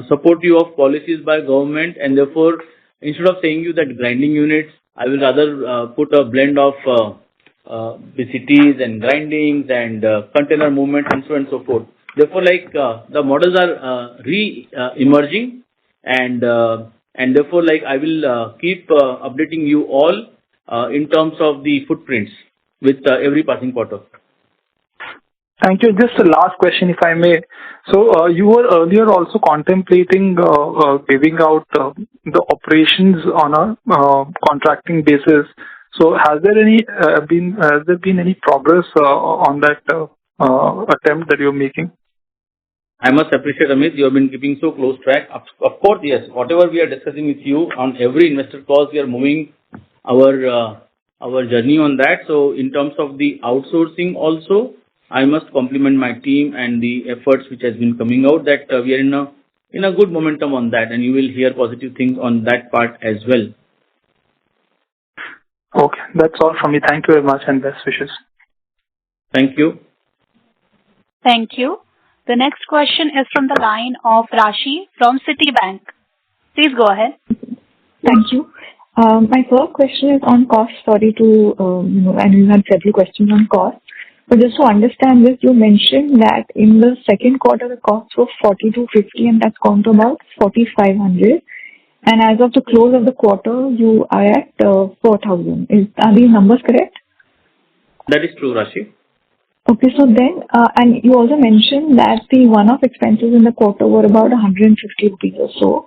supportive of policies by government, and therefore, instead of saying you that grinding units, I will rather put a blend of BCTs and grindings and container movement and so on and so forth. Therefore, like the models are re-emerging, and therefore, like I will keep updating you all in terms of the footprints with every passing quarter. Thank you. Just a last question, if I may. So, you were earlier also contemplating giving out the operations on a contracting basis. So, has there been any progress on that attempt that you're making? I must appreciate, Amit, you have been keeping so close track. Of course, yes. Whatever we are discussing with you on every investor call, we are moving our journey on that. So, in terms of the outsourcing also, I must compliment my team and the efforts which has been coming out that we are in a good momentum on that, and you will hear positive things on that part as well. Okay, that's all from me. Thank you very much and best wishes. Thank you. Thank you. The next question is from the line of Rashi from Citibank. Please go ahead. Thank you. My first question is on cost. Sorry to, I know you had several questions on cost. But just to understand this, you mentioned that in the second quarter, the costs were 4,250 and that's gone to about 4,500. And as of the close of the quarter, you are at 4,000. Are these numbers correct? That is true, Rashi. Okay, so then, and you also mentioned that the one-off expenses in the quarter were about 150 rupees or so.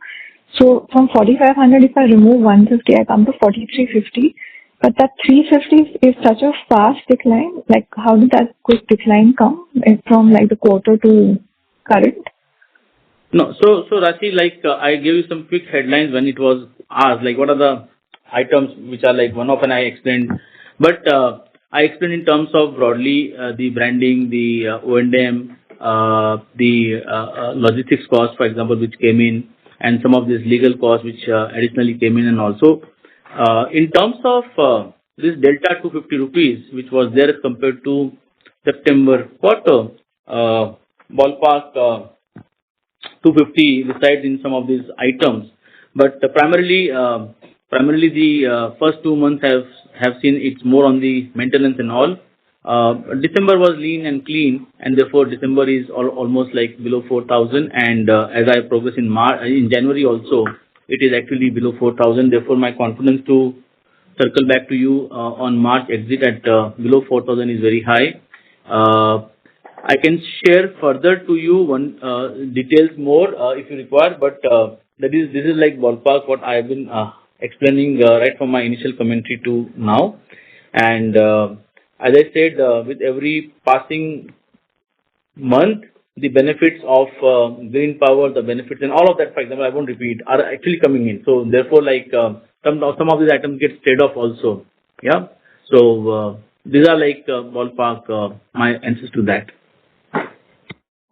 So from 4,500, if I remove 150, I come to 4,350. But that 350 is such a fast decline. Like, how did that quick decline come from like the quarter to current? No, so Rashi, like I gave you some quick headlines when it was asked, like what are the items which are like one-off, and I explained. But I explained in terms of broadly the branding, the O&M, the logistics cost, for example, which came in, and some of these legal costs which additionally came in, and also in terms of this delta 250 rupees, which was there as compared to September quarter, ballpark 250 resides in some of these items. But primarily the first 2 months have seen it's more on the maintenance and all. December was lean and clean, and therefore December is almost like below 4,000. And as I progress in January also, it is actually below 4,000. Therefore, my confidence to circle back to you on March exit at below 4,000 is very high. I can share further to you details more if you require, but this is like ballpark what I have been explaining right from my initial commentary to now. And as I said, with every passing month, the benefits of green power, the benefits and all of that, for example, I won't repeat, are actually coming in. So therefore, like some of these items get stayed off also. Yeah. So these are like ballpark my answers to that.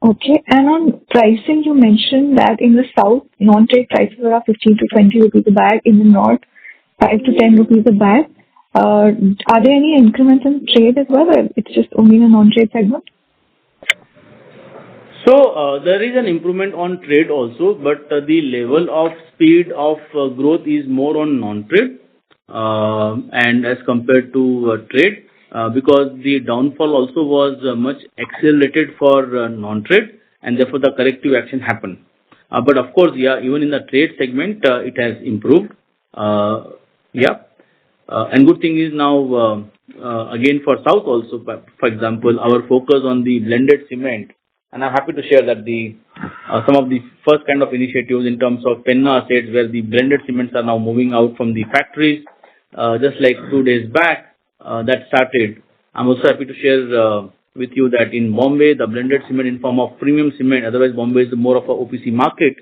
Okay. And on pricing, you mentioned that in the south, non-trade prices are 15 to 20 rupees a bag. In the north, 5 to 10 rupees a bag. Are there any increments in trade as well, or it's just only in a non-trade segment? So there is an improvement on trade also, but the level of speed of growth is more on non-trade and as compared to trade, because the downfall also was much accelerated for non-trade, and therefore the corrective action happened. But of course, yeah, even in the trade segment, it has improved. Yeah. And good thing is now, again for South also, for example, our focus on the blended cement, and I'm happy to share that some of the first kind of initiatives in terms of Penna assets where the blended cements are now moving out from the factories, just like 2 days back, that started. I'm also happy to share with you that in Bombay, the blended cement in form of premium cement, otherwise Bombay is more of a OPC market.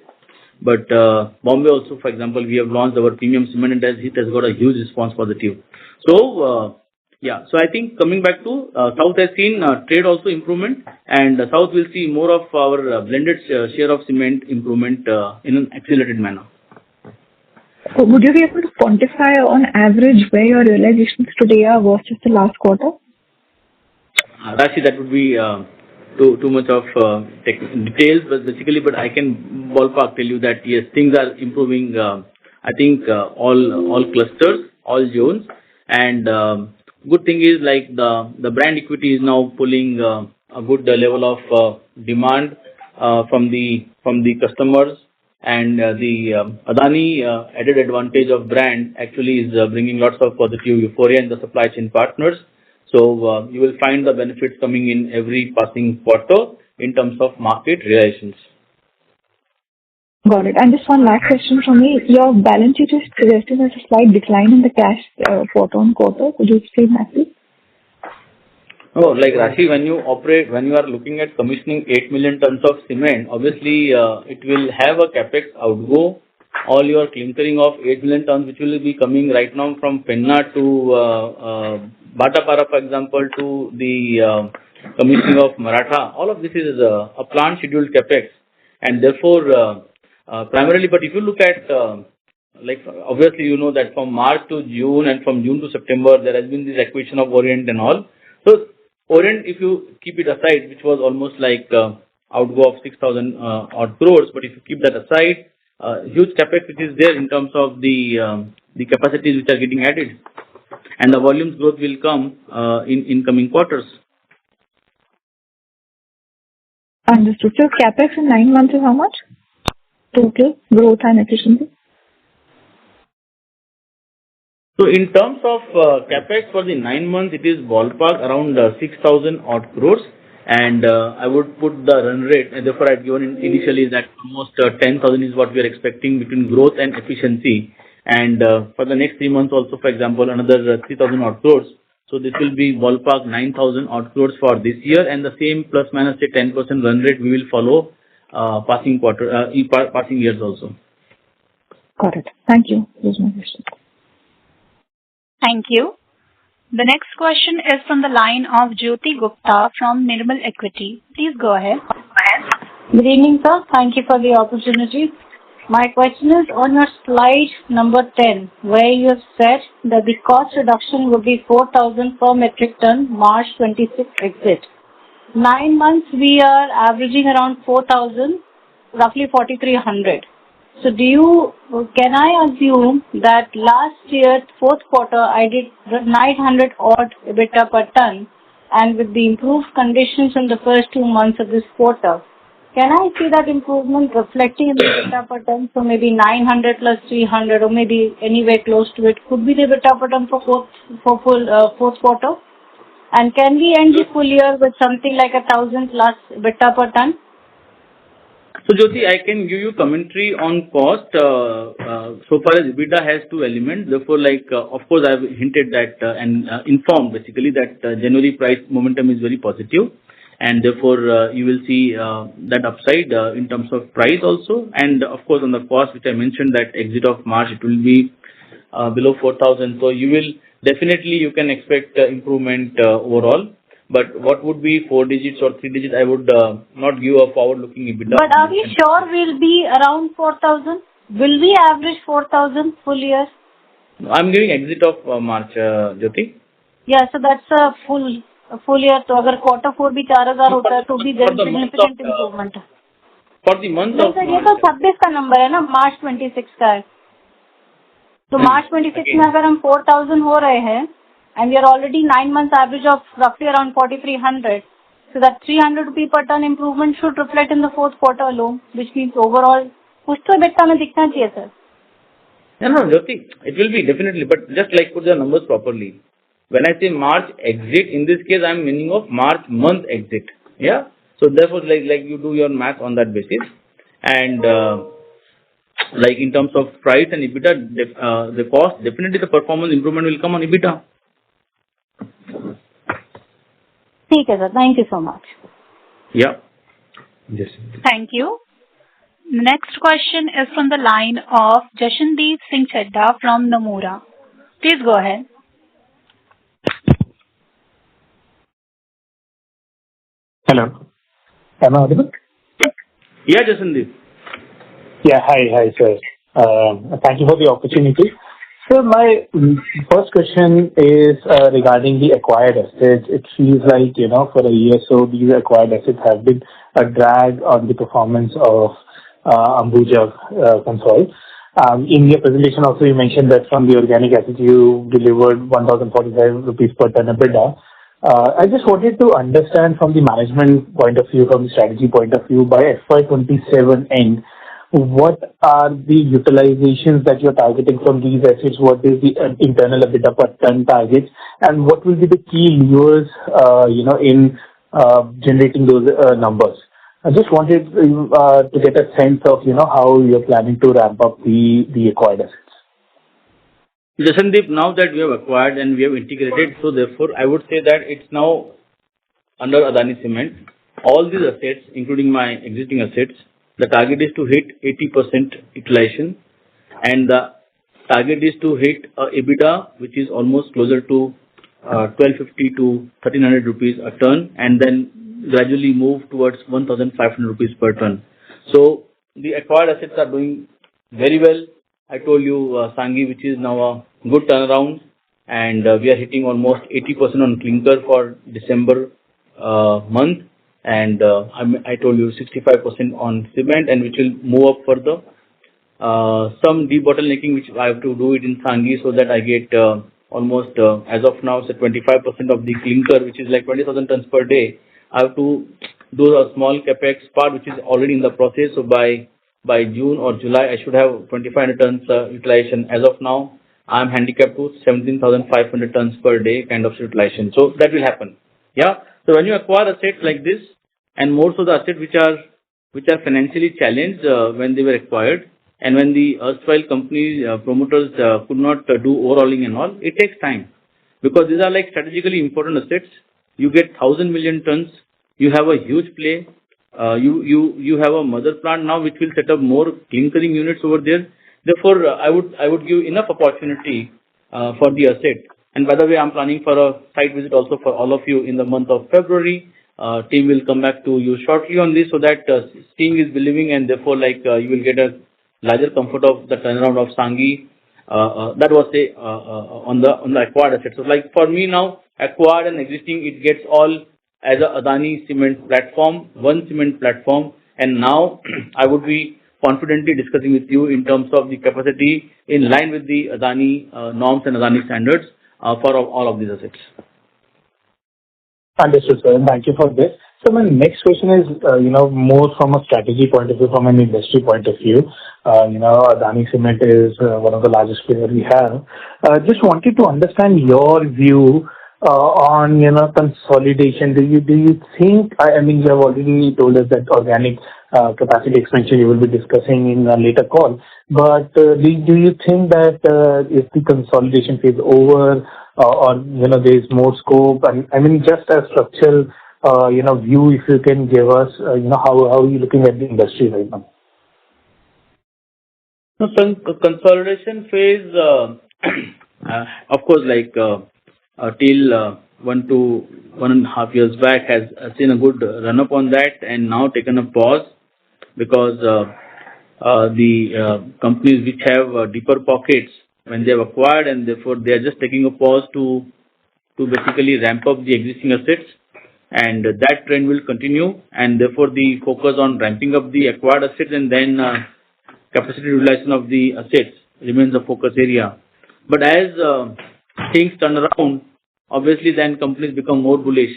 But Bombay also, for example, we have launched our premium cement and it has got a huge response positive. So, yeah, so I think coming back to South has seen trade also improvement, and South will see more of our blended share of cement improvement in an accelerated manner. Would you be able to quantify on average where your realizations today are versus the last quarter? Rashi, that would be too much of details, but basically, but I can ballpark tell you that yes, things are improving. I think all clusters, all zones, and good thing is like the brand equity is now pulling a good level of demand from the customers, and the Adani added advantage of brand actually is bringing lots of positive euphoria in the supply chain partners. So you will find the benefits coming in every passing quarter in terms of market realizations. Got it. And just one last question from me. Your balance sheet is suggesting there's a slight decline in the cash quarter on quarter. Could you explain that, please? Oh, like Rashi, when you are looking at commissioning 8 million tons of cement, obviously it will have a capex outgo. All your clinkering of 8 million tons, which will be coming right now from Penna to Bhatapara, for example, to the commissioning of Maratha. All of this is a planned scheduled capex, and therefore primarily. But if you look at like obviously you know that from March to June and from June to September there has been this acquisition of Orient and all. So Orient, if you keep it aside, which was almost like outgo of 6,000 odd crores, but if you keep that aside, huge capex which is there in terms of the capacities which are getting added, and the volumes growth will come in coming quarters. Understood. So capex in 9 months is how much? Total growth and efficiency? So in terms of capex for the 9 months, it is ballpark around 6,000 odd crores, and I would put the run rate, and therefore I'd given initially that almost 10,000 is what we are expecting between growth and efficiency, and for the next 3 months also, for example, another 3,000 odd crores. So this will be ballpark 9,000 odd crores for this year, and the same plus minus say 10% run rate we will follow passing years also. Got it. Thank you. Those are my questions. Thank you. The next question is from the line of Jyoti Gupta from Nirmal Equity. Please go ahead. Good evening, sir. Thank you for the opportunity. My question is on your slide number 10, where you have said that the cost reduction would be 4,000 per metric ton March 26 exit. 9 months we are averaging around 4,000, roughly 4,300. So can I assume that last year, fourth quarter, I did 900 odd EBITDA per ton, and with the improved conditions in the first 2 months of this quarter, can I see that improvement reflecting in the EBITDA per ton? So maybe 900 plus 300, or maybe anywhere close to it could be the EBITDA per ton for fourth quarter. And can we end the full year with something like 1,000 plus EBITDA per ton? So Jyoti, I can give you commentary on cost. So far as EBITDA has 2 elements. Therefore, of course, I have hinted that and informed basically that January price momentum is very positive, and therefore you will see that upside in terms of price also, and of course on the cost which I mentioned that exit of March it will be below 4,000. So you can expect improvement overall. But what would be 4 digits or 3 digits? I would not give a forward-looking EBITDA. But are we sure we'll be around 4,000? Will we average 4,000 full year? I'm giving exit of March, Jyoti. Yeah, so that's a full year. So अगर quarter 4 भी 4,000 होता है तो भी there is significant improvement. For the month of ये तो 26 का number है ना, March 26 का है. तो March 26 में अगर हम 4,000 हो रहे हैं, and we are already 9 months average of roughly around 4,300. So that 300 rupee per ton improvement should reflect in the fourth quarter alone, which means overall, कुछ तो EBITDA में दिखना चाहिए, sir. No, Jyoti, it will be definitely, but just like put the numbers properly. When I say March exit, in this case, I'm meaning of March month exit. Yeah. So therefore, like you do your math on that basis, and like in terms of price and EBITDA, the cost, definitely the performance improvement will come on EBITDA. ठीक है sir, thank you so much. Yeah. Yes. Thank you. Next question is from the line of Jashandeep Singh Chadda from Nomura. Please go ahead. Hello. Am I audible? Yeah, Jashandeep. Yeah. Hi, sir. Thank you for the opportunity. So my first question is regarding the acquired assets. It feels like, for a year so, these acquired assets have been a drag on the performance of Ambuja Concall. In your presentation also, you mentioned that from the organic assets, you delivered 1,045 rupees per ton EBITDA. I just wanted to understand from the management point of view, from the strategy point of view, by FY27 end, what are the utilizations that you're targeting from these assets? What is the internal EBITDA per ton target? And what will be the key levers, in generating those numbers? I just wanted to get a sense of, how you're planning to ramp up the acquired assets. Jashandeep, now that we have acquired and we have integrated, so therefore I would say that it's now under Adani Cement. All these assets, including my existing assets, the target is to hit 80% utilization, and the target is to hit EBITDA, which is almost closer to 1250 to 1300 rupees a ton, and then gradually move towards 1500 rupees per ton. So the acquired assets are doing very well. I told you Sanghi, which is now a good turnaround, and we are hitting almost 80% on clinker for December month. And I told you 65% on cement, and which will move up further. Some debottlenecking which I have to do it in Sanghi, so that I get almost as of now, say 25% of the clinker, which is like 20,000 tons per day. I have to do a small capex part, which is already in the process. So by June or July, I should have 2,500 tons utilization. As of now, I am handicapped to 17,500 tons per day kind of utilization. So that will happen. Yeah. So when you acquire assets like this, and more so the assets which are financially challenged when they were acquired, and when the erstwhile company promoters could not do overhauling and all, it takes time, because these are like strategically important assets. You get 1,000 million tons. You have a huge play. You have a mother plant now which will set up more clinkering units over there. Therefore, I would give enough opportunity for the asset. And by the way, I'm planning for a site visit also for all of you in the month of February. Team will come back to you shortly on this, so that seeing is believing, and therefore you will get a larger comfort of the turnaround of Sanghi. That was on the acquired assets. So like for me now, acquired and existing, it gets all as a Adani Cement platform, one cement platform, and now I would be confidently discussing with you in terms of the capacity in line with the Adani norms and Adani standards for all of these assets. Understood, sir. Thank you for this. So my next question is, more from a strategy point of view, from an industry point of view. Adani Cement is one of the largest players we have. Just wanted to understand your view on, consolidation. Do you think, I mean, you have already told us that organic capacity expansion you will be discussing in a later call, but do you think that is the consolidation phase over, or there is more scope? And I mean, just a structural view, if you can give us, how are you looking at the industry right now? No, consolidation phase, of course, like till 1 to 1.5 years back has seen a good run up on that, and now taken a pause, because the companies which have deeper pockets when they have acquired, and therefore they are just taking a pause to basically ramp up the existing assets, and that trend will continue, and therefore the focus on ramping up the acquired assets and then capacity utilization of the assets remains a focus area. But as things turn around, obviously then companies become more bullish,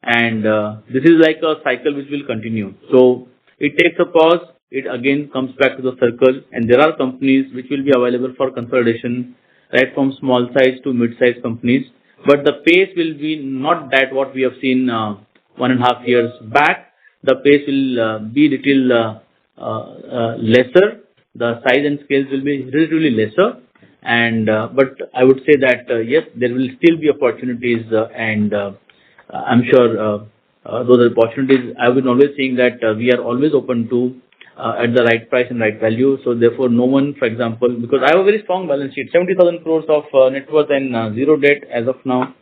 and this is like a cycle which will continue. So it takes a pause, it again comes back to the circle, and there are companies which will be available for consolidation, right from small size to mid-size companies. But the pace will be not that what we have seen 1.5 years back. The pace will be little lesser. The size and scales will be relatively lesser. And but I would say that yes, there will still be opportunities, and I'm sure those opportunities. I've been always saying that we are always open to at the right price and right value. So therefore, no one, for example, because I have a very strong balance sheet, 70,000 crores of net worth and zero debt as of now.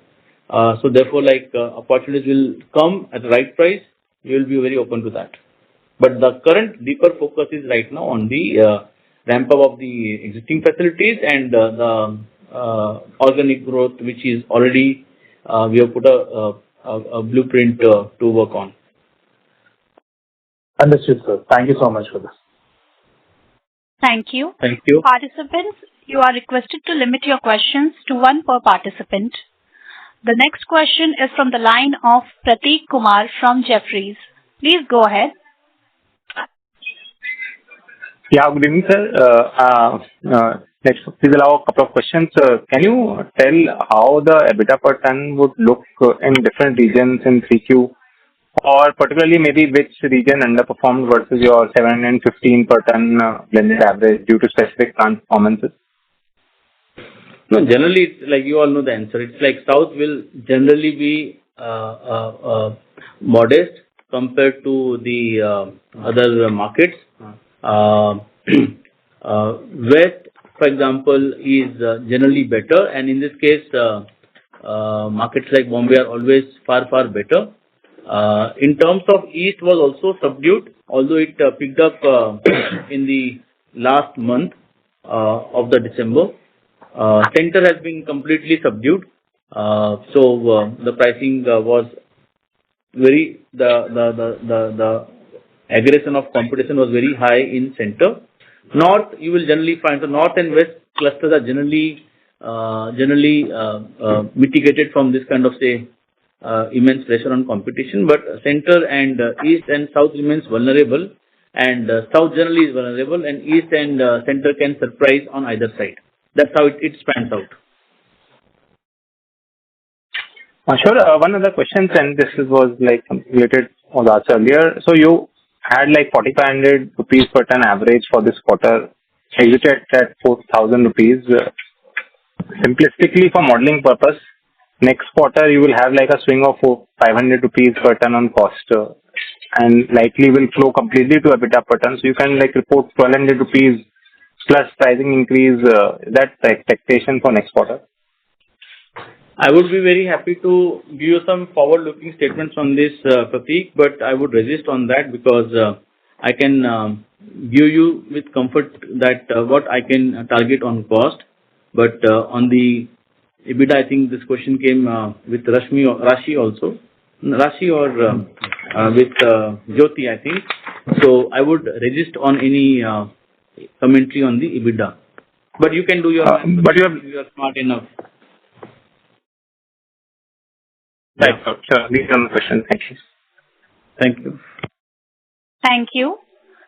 So therefore, like opportunities will come at the right price. We will be very open to that. But the current deeper focus is right now on the ramp up of the existing facilities and the organic growth, which is already we have put a blueprint to work on. Understood, sir. Thank you so much for this. Thank you. Thank you. Participants, you are requested to limit your questions to one per participant. The next question is from the line of Prateek Kumar from Jefferies. Please go ahead. Yeah, good evening, sir. Next, please allow a couple of questions. Can you tell how the EBITDA per ton would look in different regions in 3Q, or particularly maybe which region underperformed versus your 715 per ton blended average due to specific plant performances? No, generally, it's like you all know the answer. It's like South will generally be modest compared to the other markets. West, for example, is generally better, and in this case, markets like Bombay are always far better. In terms of East was also subdued, although it picked up in the last month of the December. Center has been completely subdued, so the pricing was very the aggression of competition was very high in center. North, you will generally find the north and west clusters are generally mitigated from this kind of say immense pressure on competition, but center and east and south remains vulnerable, and south generally is vulnerable, and east and center can surprise on either side. That's how it spans out. Sure. One other question, and this was like related on the earlier. So you had like 4,500 rupees per ton average for this quarter, exited at 4,000 rupees. Simplistically, for modeling purpose, next quarter you will have like a swing of 500 rupees per ton on cost, and likely will flow completely to EBITDA per ton. So you can like report 1,200 rupees plus pricing increase. That's the expectation for next quarter. I would be very happy to give you some forward-looking statements on this, Prateek, but I would resist on that because I can give you with comfort that what I can target on cost, but on the EBITDA, I think this question came with Rashi also, Rashi or with Jyoti, I think. So I would resist on any commentary on the EBITDA, but you can do your. But you are smart enough. Right. Sure. These are the questions. Thank you. Thank you. Thank you.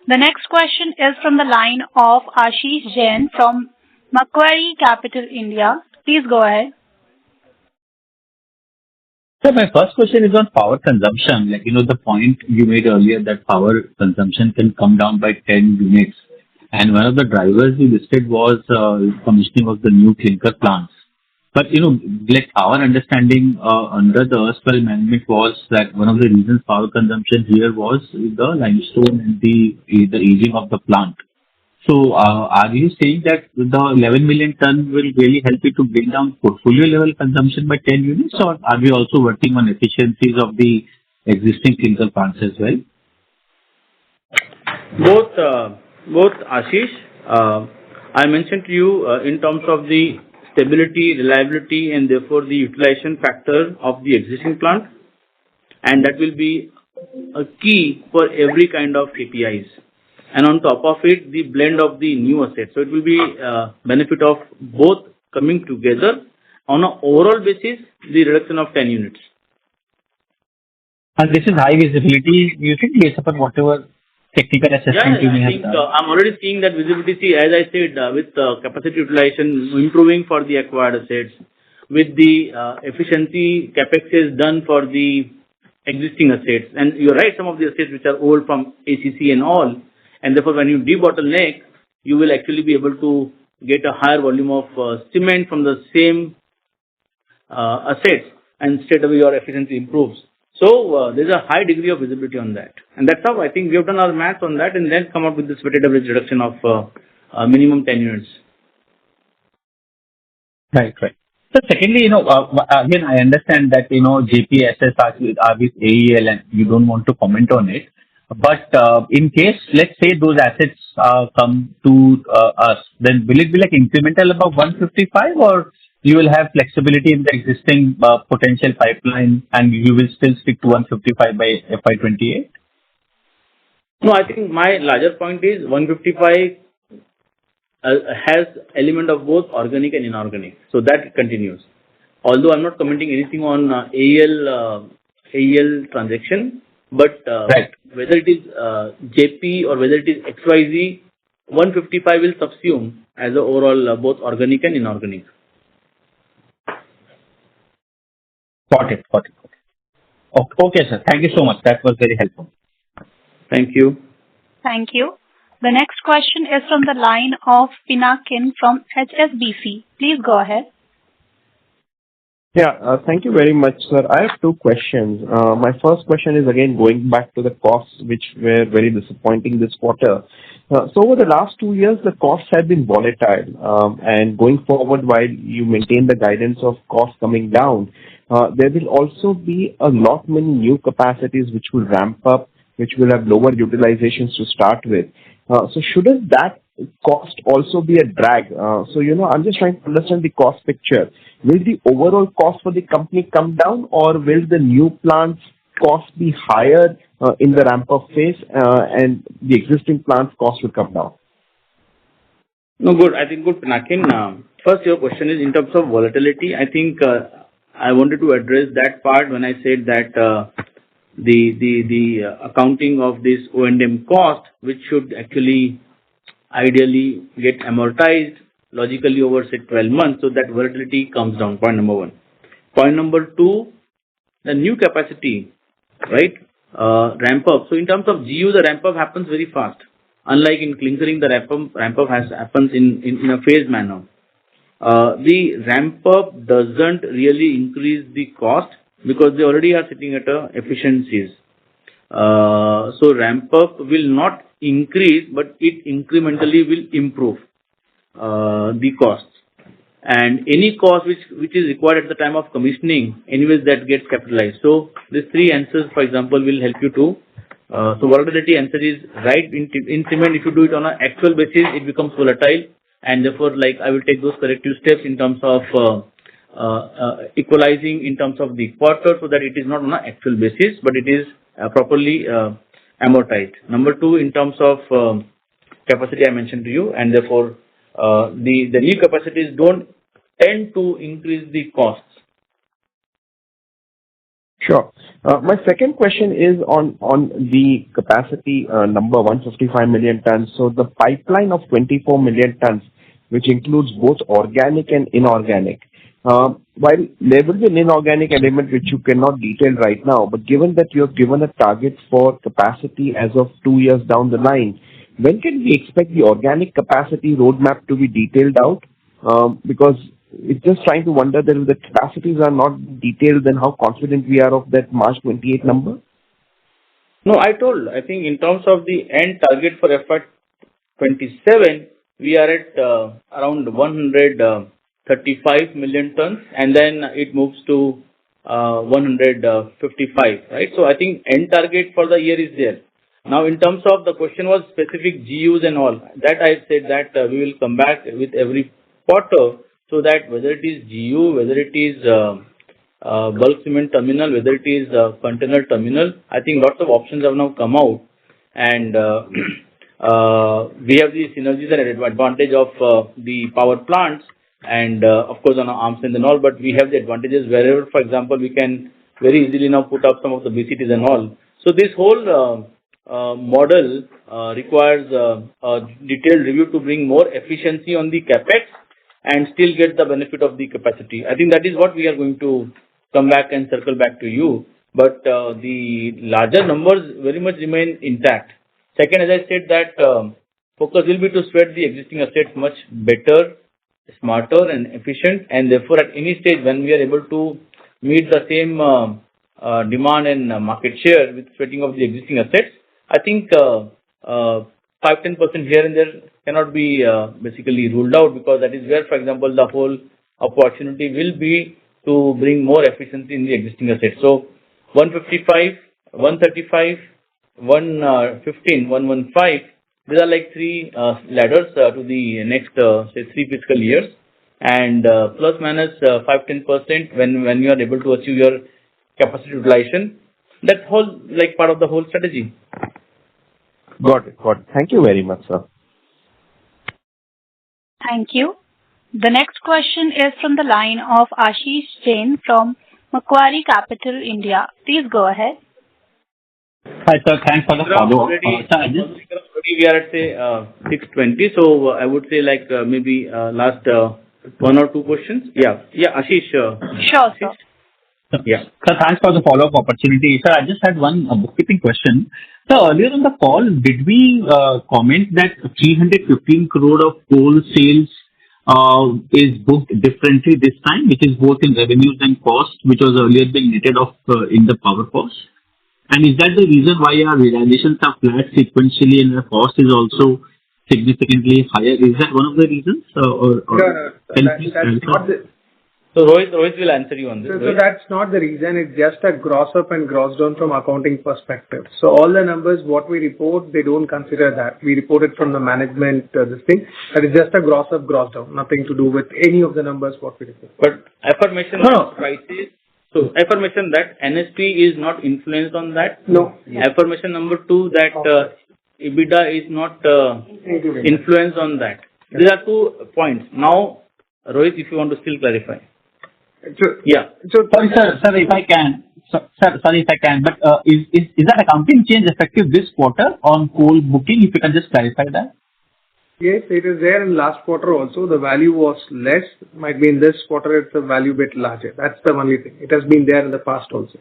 The next question is from the line of Ashish Jain from Macquarie Capital India. Please go ahead. So my first question is on power consumption. Like, the point you made earlier that power consumption can come down by 10 units. And one of the drivers you listed was commissioning of the new clinker plants. But, like our understanding under the erstwhile management was that one of the reasons power consumption here was the limestone and the aging of the plant. So are you saying that the 11 million ton will really help you to bring down portfolio level consumption by 10 units, or are we also working on efficiencies of the existing clinker plants as well? Both Ashish. I mentioned to you in terms of the stability, reliability, and therefore the utilization factor of the existing plant, and that will be a key for every kind of KPIs. And on top of it, the blend of the new assets. So it will be benefit of both coming together on an overall basis, the reduction of 10 units. And this is high visibility, you think, based upon whatever technical assessment you may I have think done? I'm already seeing that visibility. See, as I said, with capacity utilization improving for the acquired assets, with the efficiency capex is done for the existing assets. And you're right, some of the assets which are old from ACC and all, and therefore when you debottleneck, you will actually be able to get a higher volume of cement from the same assets, and straight away your efficiency improves. So there's a high degree of visibility on that, and that's how I think we have done our math on that, and then come up with this weighted average reduction of minimum 10 units. Right. So secondly, again, I understand that, JPSS are with AEL and you don't want to comment on it. But in case, let's say those assets come to us, then will it be like incremental above 155, or you will have flexibility in the existing potential pipeline and you will still stick to 155 by FY28? No, I think my larger point is 155 has element of both organic and inorganic, so that continues. Although I'm not commenting anything on AEL transaction, but right. Whether it is JP or whether it is XYZ, 155 will subsume as a overall both organic and inorganic. Got it. Okay, sir. Thank you so much. That was very helpful. Thank you. Thank you. The next question is from the line of Pinakin from HSBC. Please go ahead. Yeah, thank you very much, sir. I have two questions. My first question is again going back to the costs, which were very disappointing this quarter. So over the last 2 years, the costs have been volatile, and going forward, while you maintain the guidance of costs coming down, there will also be a lot many new capacities which will ramp up, which will have lower utilizations to start with. So shouldn't that cost also be a drag? So, I'm just trying to understand the cost picture. Will the overall cost for the company come down, or will the new plants cost be higher in the ramp-up phase, and the existing plants cost will come down? No, good. I think good, Pinakin. First, your question is in terms of volatility. I think I wanted to address that part when I said that the accounting of this O&M cost, which should actually ideally get amortized logically over, say, 12 months, so that volatility comes down, point number one. Point number two, the new capacity, right, ramp up. So in terms of GU, the ramp up happens very fast. Unlike in clinkering, the ramp up happens in a phased manner. The ramp up doesn't really increase the cost because they already are sitting at efficiencies. So ramp up will not increase, but it incrementally will improve the costs. And any cost which is required at the time of commissioning, anyways, that gets capitalized. So these three answers, for example, will help you to. So volatility answer is right. In cement, if you do it on an actual basis, it becomes volatile, and therefore, like, I will take those corrective steps in terms of equalizing in terms of the quarter, so that it is not on an actual basis, but it is properly amortized. Number two, in terms of capacity, I mentioned to you, and therefore the new capacities don't tend to increase the costs. Sure. My second question is on the capacity number 155 million tons. So the pipeline of 24 million tons, which includes both organic and inorganic. While there will be an inorganic element which you cannot detail right now, but given that you have given a target for capacity as of 2 years down the line, when can we expect the organic capacity roadmap to be detailed out? Because it's just trying to wonder that if the capacities are not detailed, then how confident we are of that March 28 number? No, I think in terms of the end target for FY27, we are at around 135 million tons, and then it moves to 155, right? So I think end target for the year is there. Now, in terms of the question was specific GUs and all, that I said that we will come back with every quarter, so that whether it is GU, whether it is bulk cement terminal, whether it is container terminal, I think lots of options have now come out, and we have the synergies and advantage of the power plants, and of course on our arms and all, but we have the advantages wherever, for example, we can very easily now put up some of the BCTs and all. So this whole model requires a detailed review to bring more efficiency on the capex and still get the benefit of the capacity. I think that is what we are going to come back and circle back to you. But the larger numbers very much remain intact. Second, as I said, that focus will be to spread the existing assets much better, smarter and efficient, and therefore at any stage when we are able to meet the same demand and market share with spreading of the existing assets, I think 5-10% here and there cannot be basically ruled out, because that is where, for example, the whole opportunity will be to bring more efficiency in the existing assets. So 155, 135, 115, 115, these are like three ladders to the next, say, 3 fiscal years, and plus minus 5-10% when you are able to achieve your capacity utilization. That's whole, like, part of the whole strategy. Got it. Thank you very much, sir. Thank you. The next question is from the line of Ashish Jain from Macquarie Capital India. Please go ahead. Hi, sir. Thanks for the follow-up. We are at, say, 6:20, so I would say, like, maybe last 1 or 2 questions. Yeah, Ashish. Sure, sir. Yeah. Sir, thanks for the follow-up opportunity. Sir, I just had one bookkeeping question. So earlier on the call, did we comment that 315 crore of coal sales is booked differently this time, which is both in revenues and cost, which was earlier being netted off in the power cost? And is that the reason why our realizations are flat sequentially and our cost is also significantly higher? Is that one of the reasons? No. That's not the... So Rohit will answer you on this. So that's not the reason. It's just a gross up and gross down from accounting perspective. So all the numbers what we report, they don't consider that. We report it from the management, this thing. That is just a gross up, gross down. Nothing to do with any of the numbers what we report. But affirmation of prices. So affirmation that NSP is not influenced on that. No. Affirmation number 2 that EBITDA is not influenced on that. These are 2 points. Now, Rohit, if you want to still clarify. Yeah. Sorry, sir, if I can. Sorry if I can. But is that accounting change effective this quarter on coal booking? If you can just clarify that. Yes, it is there in last quarter also. The value was less. Might be in this quarter it's a value bit larger. That's the only thing. It has been there in the past also.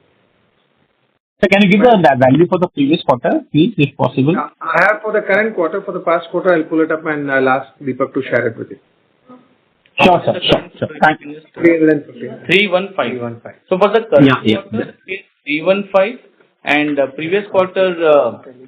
So can you give the value for the previous quarter, please, if possible? I have for the current quarter. For the past quarter, I'll pull it up and I'll ask Deepak to share it with you. Sure, sir. Thank you. 315. So for the current quarter, 315, and previous quarter,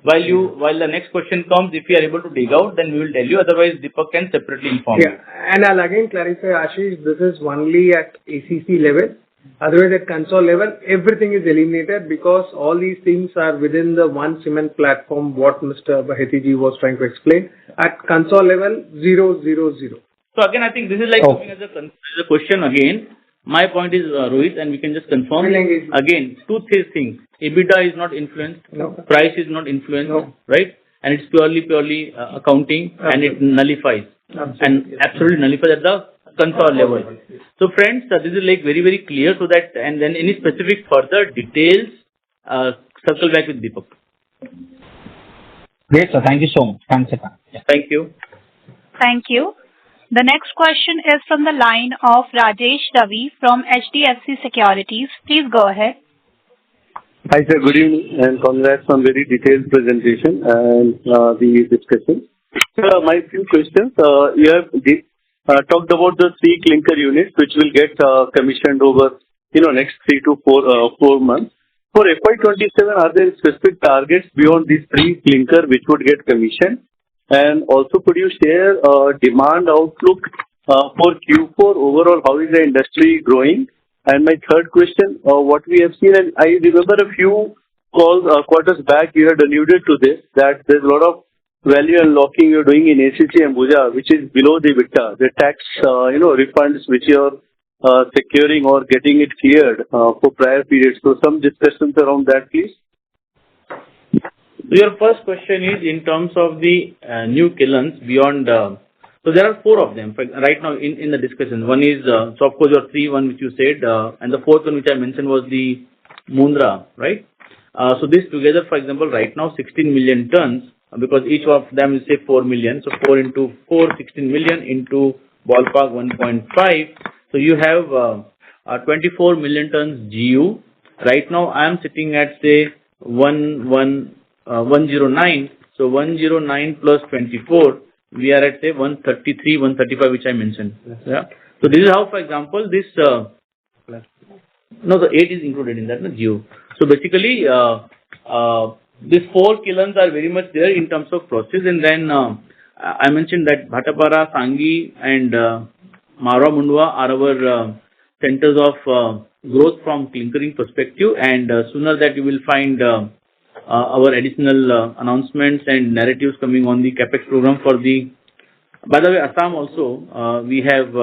while the next question comes, if we are able to dig out, then we will tell you. Otherwise, Deepak can separately inform you. And I'll again clarify, Ashish, this is only at ACC level. Otherwise, at Concall level, everything is eliminated because all these things are within the one cement platform, what Mr. Baheti was trying to explain. At Concall level, 0, 0, 0. So again, I think this is like coming as a question again. My point is, Rohit, and we can just confirm. Again, 2 things. EBITDA is not influenced. No. Price is not influenced. No. Right? And it's purely accounting. Absolutely. And it nullifies. Absolutely. And absolutely nullifies at the Concall level. So friends, this is like very, very clear, so that, and then any specific further details, circle back with Deepak. Great, sir. Thank you so much. Thanks, sir. Yeah. Thank you. Thank you. The next question is from the line of Rajesh Ravi from HDFC Securities. Please go ahead. Hi, sir. Good evening, and congrats on very detailed presentation and the discussion. My few questions. You have talked about the 3 clinker units which will get commissioned over next 3 to 4 months. For FY27, are there specific targets beyond these 3 clinker which would get commissioned? And also, could you share demand outlook for Q4 overall? How is the industry growing? And my third question, what we have seen, and I remember a few quarters back, you had alluded to this, that there's a lot of value unlocking you're doing in ACC and Ambuja, which is below the EBITDA, the tax, refunds which you're securing or getting it cleared for prior periods. So some discussions around that, please. Your first question is in terms of the new kilns beyond. So there are 4 of them right now in the discussion. One is, so of course, your 3 one which you said, and the 4th one which I mentioned was the Mundra, right? So this together, for example, right now 16 million tons, because each of them is say 4 million. So 4 into 4, 16 million into ballpark 1.5. So you have 24 million tons GU. Right now I am sitting at say 109. So 109 plus 24, we are at say 133, 135, which I mentioned. Yeah. So this is how, for example, this no, the 8 is included in that, no, GU. So basically, these 4 kilns are very much there in terms of process, and then I mentioned that Bhattapara, Sangi, and Marwa Mundwa are our centers of growth from clinkering perspective, and sooner that you will find our additional announcements and narratives coming on the capex program for the. By the way, Assam also we have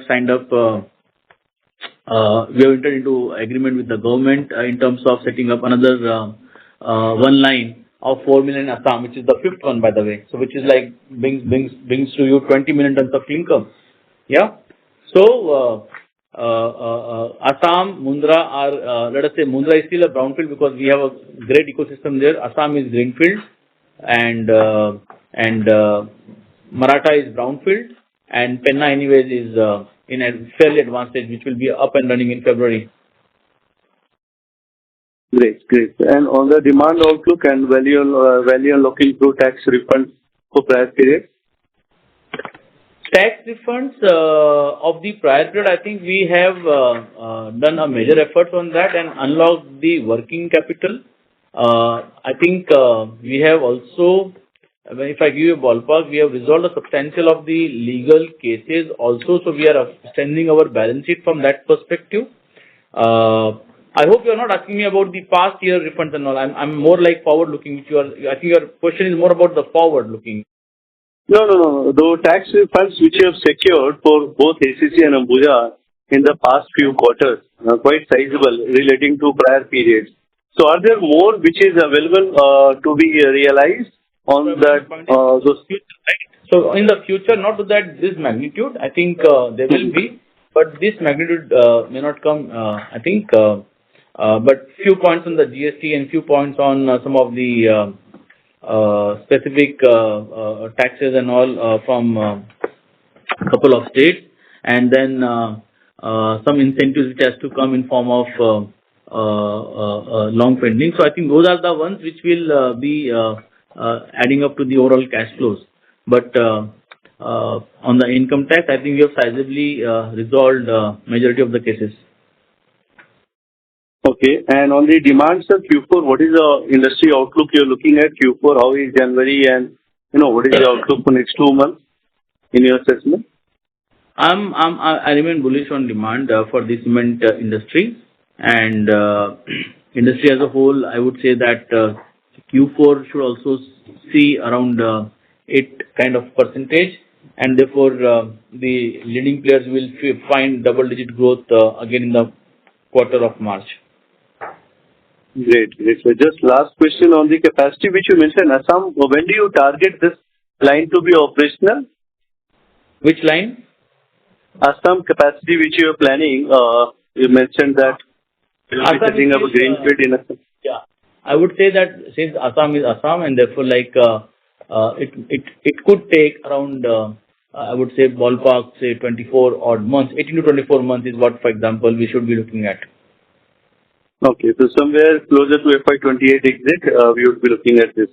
signed up. We have entered into agreement with the government in terms of setting up another one line of 4 million Assam, which is the 5th one, by the way. So which is like brings to you 20 million tons of clinker. Yeah. So Assam, Mundra are let us say Mundra is still a brownfield because we have a great ecosystem there. Assam is greenfield, and Maratha is brownfield, and Penna anyways is in a fairly advanced stage, which will be up and running in February. Great, great. And on the demand outlook and value unlocking through tax refunds for prior period? Tax refunds of the prior period, I think we have done a major effort on that and unlocked the working capital. I think we have also, if I give you a ballpark, we have resolved a substantial of the legal cases also, so we are extending our balance sheet from that perspective. I hope you are not asking me about the past year refunds and all. I'm more like forward looking. I think your question is more about the forward looking. No. The tax refunds which you have secured for both ACC and Ambuja in the past few quarters, quite sizable relating to prior periods. So are there more which is available to be realized on that? So in the future, not to that this magnitude, I think there will be, but this magnitude may not come, I think, but few points on the GST and few points on some of the specific taxes and all from a couple of states, and then some incentives which has to come in form of long pending. So I think those are the ones which will be adding up to the overall cash flows. But on the income tax, I think we have sizably resolved majority of the cases. Okay. And on the demand, sir, Q4, what is the industry outlook you're looking at? Q4, how is January, and what is the outlook for next 2 months in your assessment? I remain bullish on demand for the cement industry, and industry as a whole. I would say that Q4 should also see around 8 kind of percentage, and therefore the leading players will find double-digit growth again in the quarter of March. Great. So just last question on the capacity which you mentioned, Assam. When do you target this line to be operational? Which line? Assam capacity which you are planning. You mentioned that you will be setting up a greenfield in Assam. Yeah, I would say that since Assam is Assam, and therefore like it could take around I would say ballpark say 24 odd months, 18 to 24 months is what, for example, we should be looking at. Okay, so somewhere closer to FY28 exit, we would be looking at this.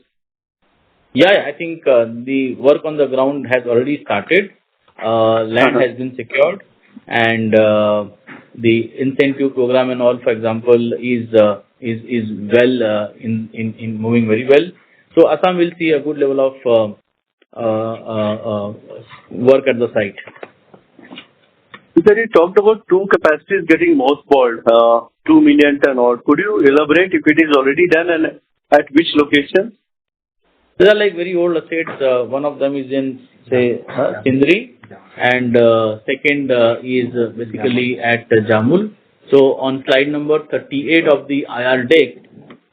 Yeah, I think the work on the ground has already started. Land has been secured, and the incentive program and all, for example, is well in moving very well. So Assam will see a good level of work at the site. Sir, you talked about 2 capacities getting mothballed, 2 million ton odd. Could you elaborate if it is already done and at which location? They are like very old assets. One of them is in say Sindri, and second is basically at Jamul. So on slide number 38 of the IR deck,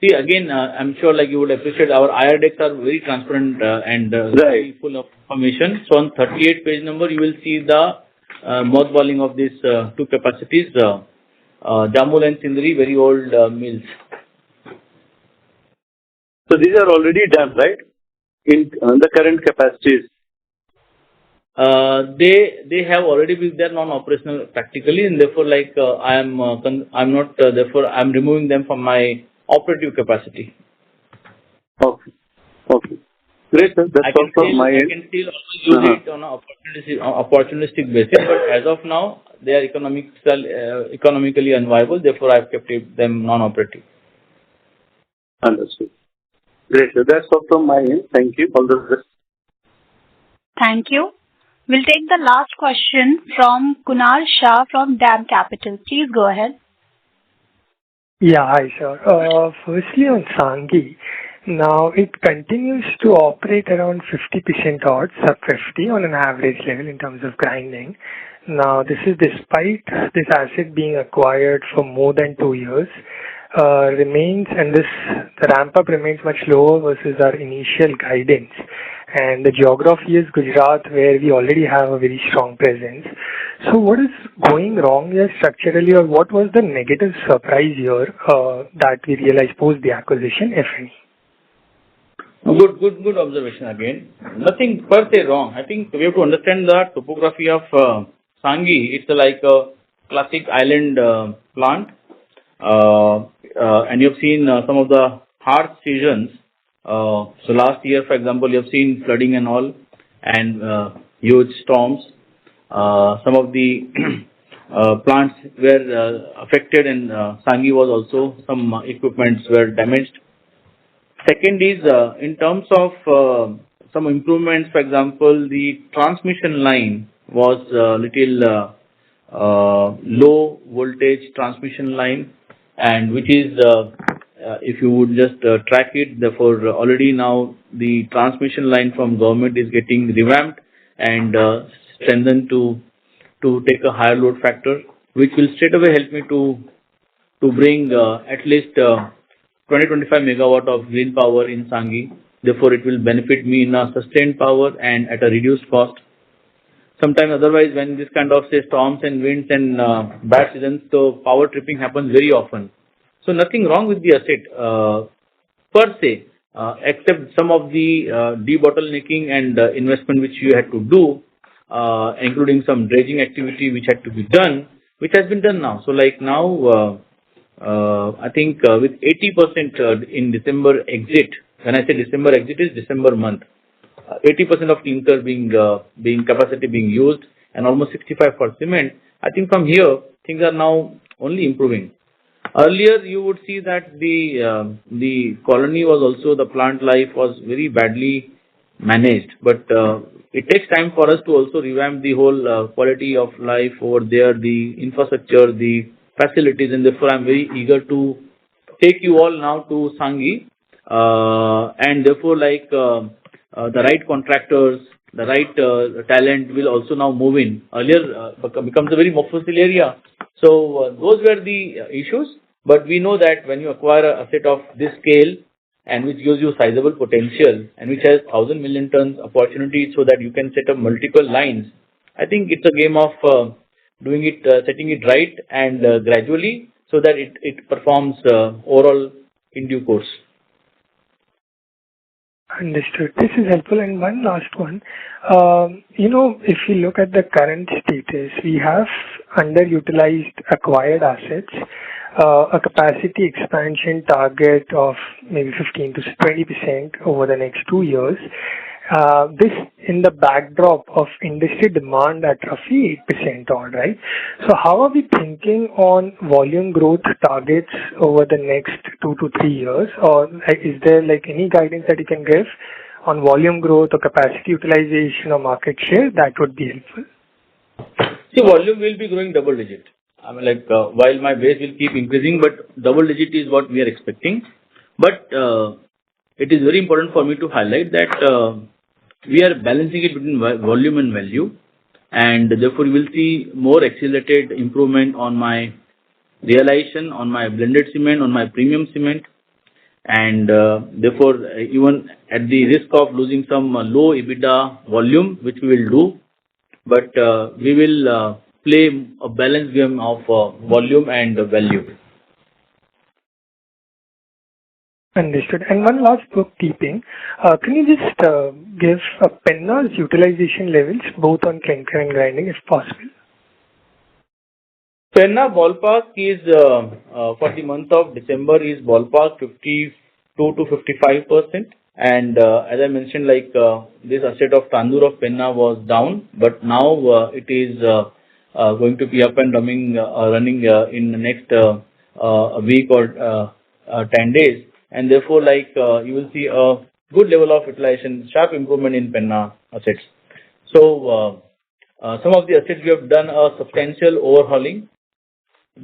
see again, I'm sure like you would appreciate our IR decks are very transparent and very full of information. So on 38 page number, you will see the mothballing of these 2 capacities, Jamul and Sindri, very old mills. So these are already done, right? In the current capacities. They have already been there non-operational practically, and therefore, I'm removing them from my operative capacity. Okay. Okay. Great, sir. That's all from my end. I can still also use it on an opportunistic basis, but as of now, they are economically unviable. Therefore, I've kept them non-operative. Understood. Great, sir. That's all from my end. Thank you. All the best. Thank you. We'll take the last question from Kunal Shah from DAM Capital. Please go ahead. Yeah, hi, sir. Firstly, on Sanghi, now it continues to operate around 50% odds, sub 50 on an average level in terms of grinding. Now, this is despite this asset being acquired for more than 2 years. The ramp up remains much lower versus our initial guidance. And the geography is Gujarat, where we already have a very strong presence. So what is going wrong here structurally, or what was the negative surprise here that we realized post the acquisition, if any? Good observation again. Nothing per se wrong. I think we have to understand the topography of Sanghi. It's like a classic island plant. And you've seen some of the harsh seasons. So last year, for example, you have seen flooding and all, and huge storms. Some of the plants were affected, and Sanghi was also, some equipments were damaged. Second is in terms of some improvements. For example, the transmission line was little low voltage transmission line, and which is if you would just track it, therefore already now the transmission line from government is getting revamped and strengthened to take a higher load factor, which will straight away help me to bring at least 20-25 megawatt of green power in Sanghi. Therefore, it will benefit me in a sustained power and at a reduced cost. Sometimes otherwise, when this kind of say storms and winds and bad seasons, so power tripping happens very often. So nothing wrong with the asset per se, except some of the debottlenecking and investment which you had to do, including some dredging activity which had to be done, which has been done now. So like now, I think with 80% in December exit, when I say December exit is December month, 80% of clinker being capacity being used, and almost 65 for cement. I think from here things are now only improving. Earlier you would see that the colony was also, the plant life was very badly managed, but it takes time for us to also revamp the whole quality of life over there, the infrastructure, the facilities, and therefore I'm very eager to take you all now to Sanghi, and therefore the right contractors, the right talent will also now move in. Earlier becomes a very mofussil area. So those were the issues, but we know that when you acquire a asset of this scale and which gives you sizable potential and which has 1,000 million tons opportunity so that you can set up multiple lines, I think it's a game of doing it, setting it right and gradually so that it performs overall in due course. Understood. This is helpful. And one last one. If you look at the current status, we have underutilized acquired assets, a capacity expansion target of maybe 15 to 20% over the next 2 years. This in the backdrop of industry demand at roughly 8% odd, right? So how are we thinking on volume growth targets over the next 2 to 3 years? Or is there any guidance that you can give on volume growth or capacity utilization or market share? That would be helpful. See, volume will be growing double digit. I mean, while my base will keep increasing, but double digit is what we are expecting. But it is very important for me to highlight that we are balancing it between volume and value, and therefore you will see more accelerated improvement on my realization, on my blended cement, on my premium cement, and therefore even at the risk of losing some low EBITDA volume, which we will do, but we will play a balanced game of volume and value. Understood. And one last bookkeeping. Can you just give Penna's utilization levels both on clinker and grinding if possible? Penna ballpark is for the month of December is ballpark 52 to 55%. And as I mentioned, like this asset of Tandur of Penna was down, but now it is going to be up and running in the next week or 10 days. And therefore, like you will see a good level of utilization, sharp improvement in Penna assets. So some of the assets we have done a substantial overhauling.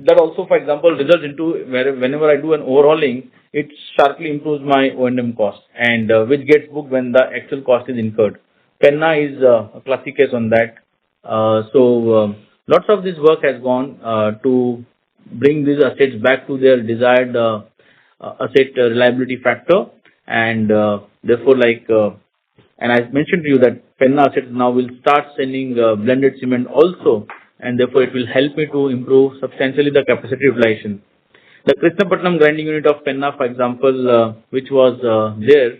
That also, for example, results into whenever I do an overhauling, it sharply improves my O&M cost, and which gets booked when the actual cost is incurred. Penna is a classic case on that. So lots of this work has gone to bring these assets back to their desired asset reliability factor, and therefore, like and I mentioned to you that Penna assets now will start selling blended cement also, and therefore it will help me to improve substantially the capacity utilization. The Krishnapatnam grinding unit of Penna, for example, which was there,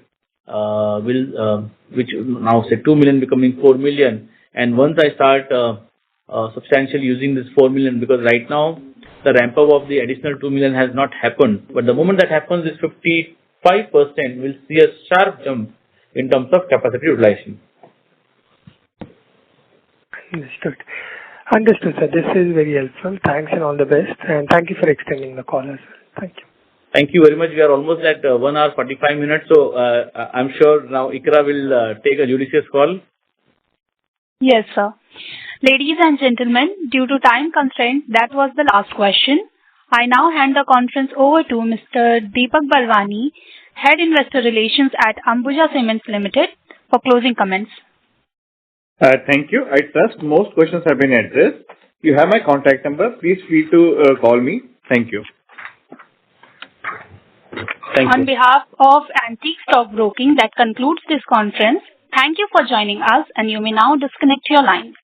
which now say 2 million becoming 4 million, and once I start substantially using this 4 million, because right now the ramp up of the additional 2 million has not happened, but the moment that happens, this 55% will see a sharp jump in terms of capacity utilization. Understood. Understood, sir. This is very helpful. Thanks and all the best. And thank you for extending the call as well. Thank you. Thank you very much. We are almost at 1 hour 45 minutes. So I'm sure now Ikra will take a judicious call. Yes, sir. Ladies and gentlemen, due to time constraint, that was the last question. I now hand the conference over to Mr. Deepak Balwani, Head Investor Relations at Ambuja Cements Limited, for closing comments. Thank you. I trust most questions have been addressed. You have my contact number. Please feel to call me. Thank you. On behalf of Antique Stock Broking, that concludes this conference. Thank you for joining us, and you may now disconnect your line.